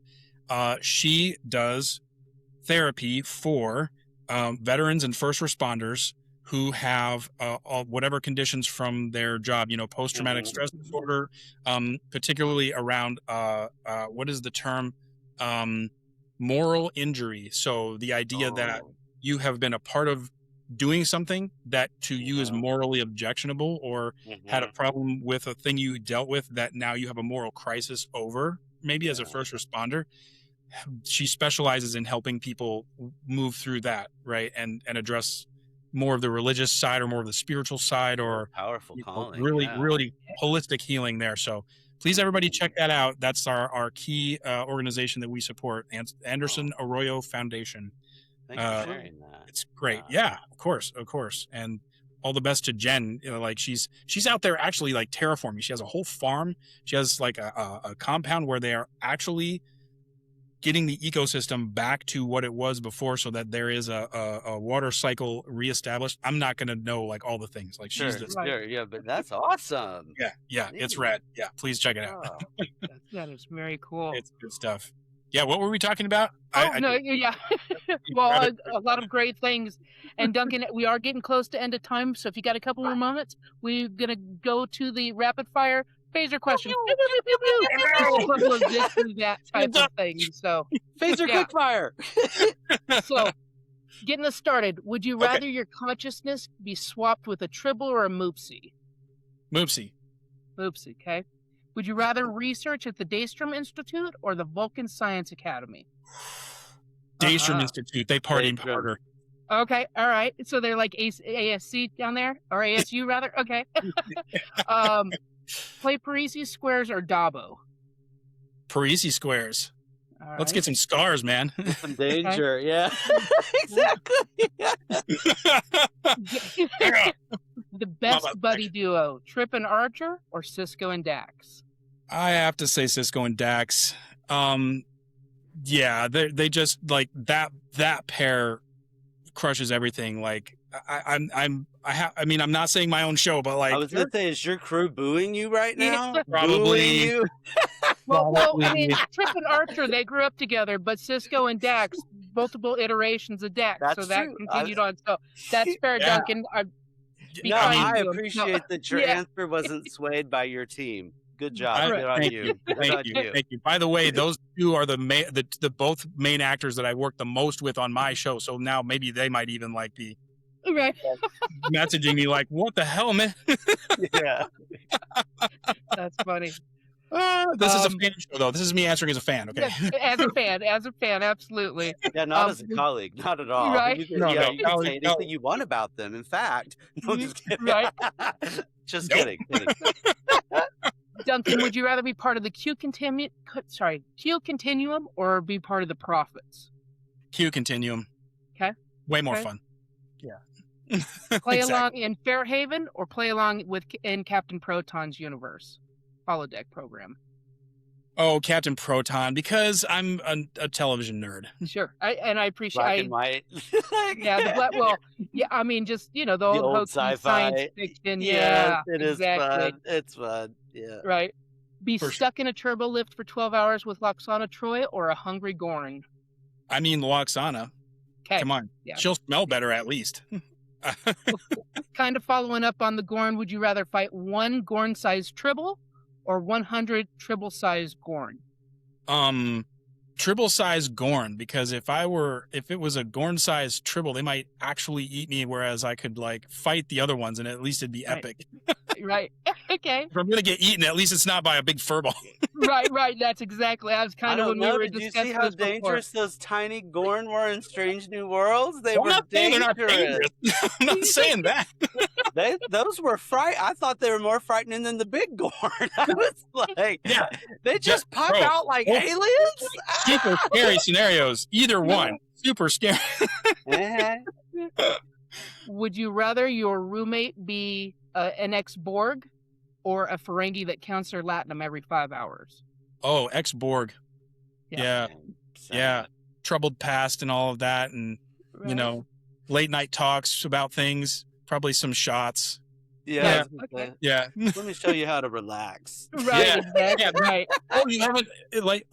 She does therapy for veterans and first responders who have whatever conditions from their job, post-traumatic stress disorder, particularly around, what is the term? Moral injury. So the idea that you have been a part of doing something that to you is morally objectionable, or had a problem with a thing you dealt with that now you have a moral crisis over, maybe as a first responder. She specializes in helping people move through that, right? And address more of the religious side or more of the spiritual side, or powerful calling. Really holistic healing there. So please, everybody, check that out. That's our key organization that we support, Anderson Arroyo Foundation. Thanks for sharing that. It's great. Yeah, of course. And all the best to Jen. Like she's out there actually like terraforming. She has a whole farm. She has like a compound where they are actually getting the ecosystem back to what it was before, so that there is a water cycle reestablished. I'm not going to know like all the things. Like she's yeah, but that's awesome. Yeah, it's rad. Yeah, please check it out. That is very cool. It's good stuff. Yeah, what were we talking about? Yeah. Well, a lot of great things. And Duncan, we are getting close to end of time, so if you got a couple more moments, we're going to go to the rapid fire phaser question. That type of thing. So, phaser quickfire. So, getting us started, would you rather your consciousness be swapped with a tribble or a moopsie? Moopsie, okay. Would you rather research at the Daystrom Institute or the Vulcan Science Academy? Daystrom Institute. They party harder. Okay, all right. So they're like ASC down there, or ASU rather. Okay. Play Parisi Squares or Dabo? Parisi Squares. Right. Let's get some scars, man. Some danger, yeah. Exactly. The best buddy duo, Trip and Archer or Cisco and Dax? I have to say Cisco and Dax. Yeah, they just like that pair crushes everything. Like I'm not saying my own show, but like I was gonna say, is your crew booing you right now? Probably. You? well, I mean, Trip and Archer, they grew up together, but Cisco and Dax, multiple iterations of Dax, That's so that true. continued on. So that's fair, Duncan. I appreciate that your answer wasn't swayed by your team. Good job. Good on you. Thank you. By the way, those two are the both main actors that I work the most with on my show. So now maybe they might even like be messaging me like, "What the hell, man?" Yeah, that's funny. This is a fan show, though. This is me answering as a fan. Okay, as a fan, absolutely. Yeah, not as a colleague, not at all. Right? You can say anything you want about them. In fact, no, just kidding. Right? Just kidding. Duncan, would you rather be part of the Q Continuum or be part of the Prophets? Q Continuum. Okay. Way more fun. Yeah. Play along in Fairhaven or play along in Captain Proton's universe holodeck program? Oh, Captain Proton, because I'm a television nerd. Sure, I appreciate black and white. I mean, just the old sci-fi science fiction. Yeah, it is exactly. fun. It's fun. Yeah. Right. Be stuck in a turbo lift for 12 hours with Loxana Troy or a hungry Gorn? I mean, Loxana. Okay. Come on. Yeah. She'll smell better at least. Kind of following up on the Gorn, would you rather fight one Gorn-sized Tribble or 100 Tribble-sized Gorn? Tribble-sized Gorn, because if it was a Gorn-sized Tribble, they might actually eat me, whereas I could like fight the other ones and at least it'd be epic. Right. Okay. If I'm gonna get eaten, at least it's not by a big furball. Right. That's exactly. I was kind of when we were discussing. Did you see how dangerous those tiny Gorn were in Strange New Worlds? They were dangerous. I'm not saying that. Those were I thought they were more frightening than the big Gorn. I was like, they just pop out like aliens. Super scary scenarios. Either one, super scary. Would you rather your roommate be an ex-Borg or a Ferengi that counts their latinum every 5 hours? Oh, ex-Borg. Yeah. Troubled past and all of that, and late night talks about things. Probably some shots. Yeah. Yeah. Let me show you how to relax. Right. Right. Oh, you haven't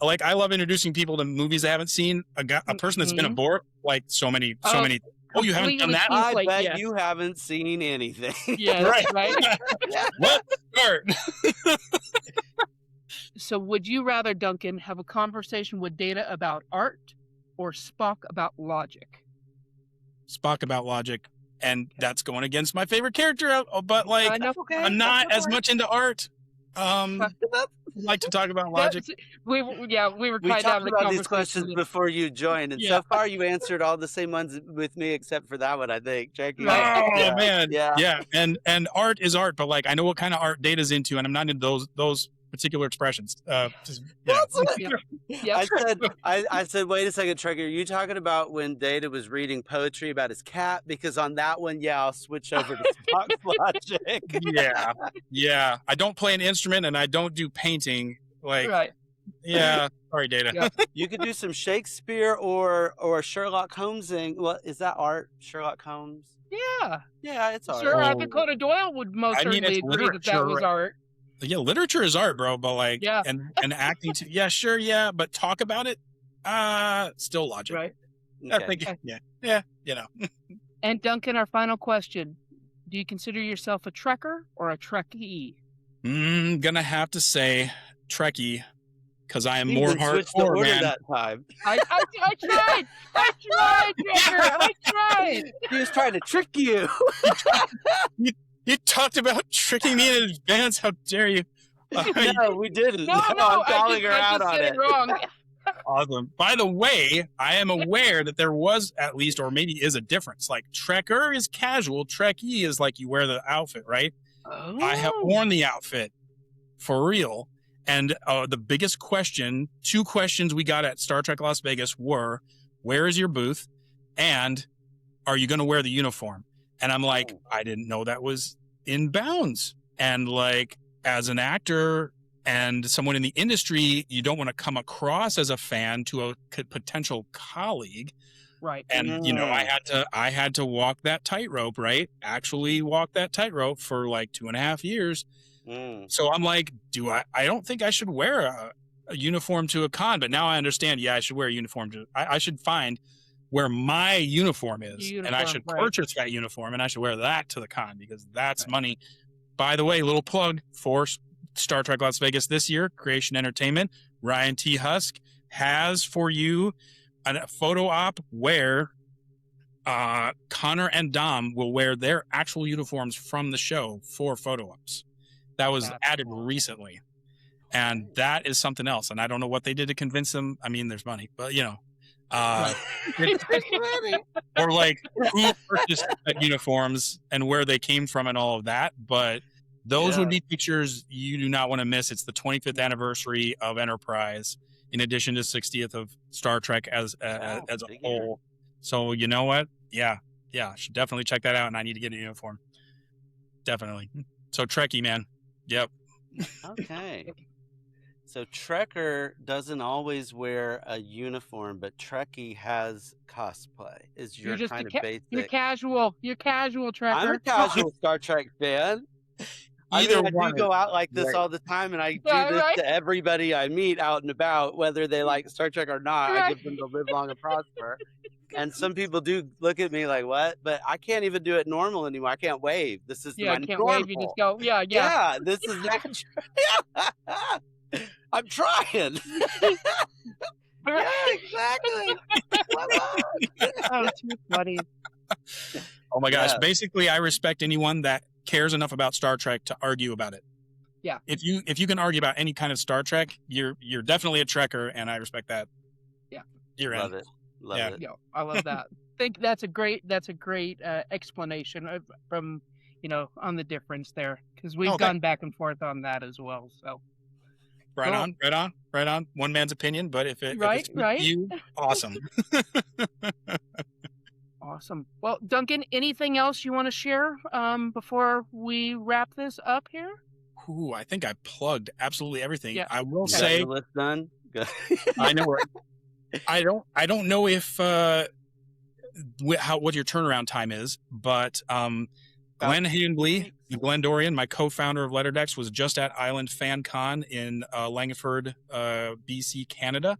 like I love introducing people to movies I haven't seen. A person that's been a Borg, like so many. Oh, you haven't done that? I bet you haven't seen anything. Yeah, right. What? Start. So would you rather, Duncan, have a conversation with Data about art or Spock about logic? Spock about logic. And that's going against my favorite character, but like I'm not as much into art. Like to talk about logic. We were We talked about these questions before you joined, and so far you answered all the same ones with me, except for that one, I think. Trekkie. Oh man, yeah. And art is art, but like I know what kind of art Data's into, and I'm not into those particular expressions. I said, wait a second, Trekker, are you talking about when Data was reading poetry about his cat? Because on that one, I'll switch over to Spock's logic. Yeah. I don't play an instrument and I don't do painting. Like, yeah. Sorry, Data. Yeah. You could do some Shakespeare or Sherlock Holmesing. Well, is that art? Sherlock Holmes? Yeah, it's art. Sure, Arthur Conan Doyle would most certainly agree that was art. Yeah, literature is art, bro. But like, and acting too. Yeah, sure. Yeah, but talk about it. Still logic. Right. Okay. Yeah. And Duncan, our final question: do you consider yourself a Trekker or a Trekkie? Gonna have to say Trekkie, because I am more hardcore, man. That time. I tried, Trekker. I tried. He was trying to trick you. You talked about tricking me in advance. How dare you? No, we didn't. No, I'm calling her out on it. Wrong. Awesome. By the way, I am aware that there was at least, or maybe is a difference. Like Trekker is casual. Trekkie is like you wear the outfit, right? Oh. I have worn the outfit for real. And the biggest question, 2 questions we got at Star Trek Las Vegas were, where is your booth? And are you going to wear the uniform? And I'm like, I didn't know that was in bounds. And like, as an actor and someone in the industry, you don't want to come across as a fan to a potential colleague. Right. And, I had to walk that tightrope, right? Actually walk that tightrope for like 2.5 years. So I'm like, I don't think I should wear a uniform to a con, but now I understand. Yeah, I should wear a uniform I should find where my uniform is, and I should purchase that uniform, and I should wear that to the con because that's money. By the way, little plug for Star Trek Las Vegas this year, Creation Entertainment, Ryan T. Husk has for you a photo op where Connor and Dom will wear their actual uniforms from the show for photo ops. That was added recently, and that is something else. And I don't know what they did to convince them. I mean, there's money, but or like who purchased uniforms and where they came from and all of that. But those would be pictures you do not want to miss. It's the 25th anniversary of Enterprise, in addition to 60th of Star Trek as a whole. So you know what? Yeah, should definitely check that out. And I need to get a uniform. Definitely. So Trekkie, man. Yep. Okay. So Trekker doesn't always wear a uniform, but Trekkie has cosplay. Is your just kind of basic? You're casual. Trekker. I'm a casual Star Trek fan. I do go out like this all the time, and I do this to everybody I meet out and about, whether they like Star Trek or not. I give them to live long and prosper. And some people do look at me like, what? But I can't even do it normal anymore. I can't wave. This is my normal. Wave. You just go, Yeah, this is natural. I'm trying. Yeah, exactly. Oh, too funny. Oh my gosh. Basically, I respect anyone that cares enough about Star Trek to argue about it. Yeah. If you can argue about any kind of Star Trek, you're definitely a Trekker, and I respect that. Yeah. You're Love in. it. Love it. Yeah, I love that. I think that's a great explanation from on the difference there, because we've Okay. gone back and forth on that as well. So Right Cool. on. One man's opinion, but if Right, it's right. you, awesome. Awesome. Well, Duncan, anything else you want to share before we wrap this up here? Ooh, I think I plugged absolutely everything. Yeah. I will You got say, your list done? Good. I know where. I don't know if what your turnaround time is, but Glenn Handley, Glenn Dorian, my co-founder of Letterdex, was just at Island Fan Con in Langford, BC, Canada,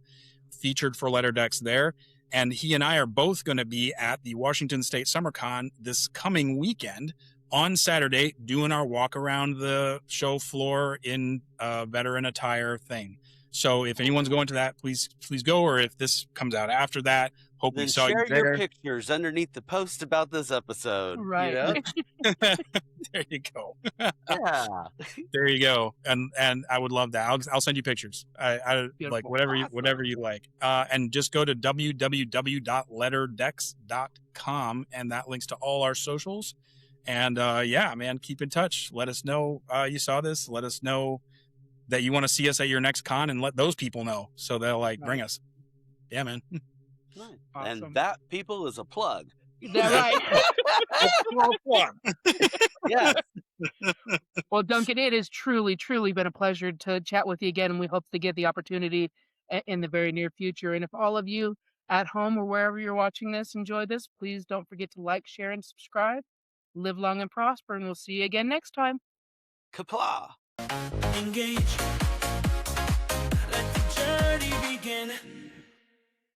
featured for Letterdex there. And he and I are both going to be at the Washington State Summer Con this coming weekend on Saturday, doing our walk around the show floor in veteran attire thing. So if anyone's going to that, please go. Or if this comes out after that, hope we Then saw you share there. your pictures underneath the post about this episode. Right. There you go. Yeah. There you go. And I would love that. I'll send you pictures. I Beautiful. like whatever you like. And just go to www.letterdex.com, and that links to all our socials. And yeah, man, keep in touch. Let us know you saw this. Let us know that you want to see us at your next con, and let those people know so they'll bring us. Yeah, man. Nice. Awesome. And that, people, is a plug. Is that right? Yeah. Well, Duncan, it has truly been a pleasure to chat with you again, and we hope to get the opportunity in the very near future. And if all of you at home or wherever you're watching this enjoy this, please don't forget to like, share, and subscribe. Live long and prosper, and we'll see you again next time. Kapla. Engage. Let the journey begin.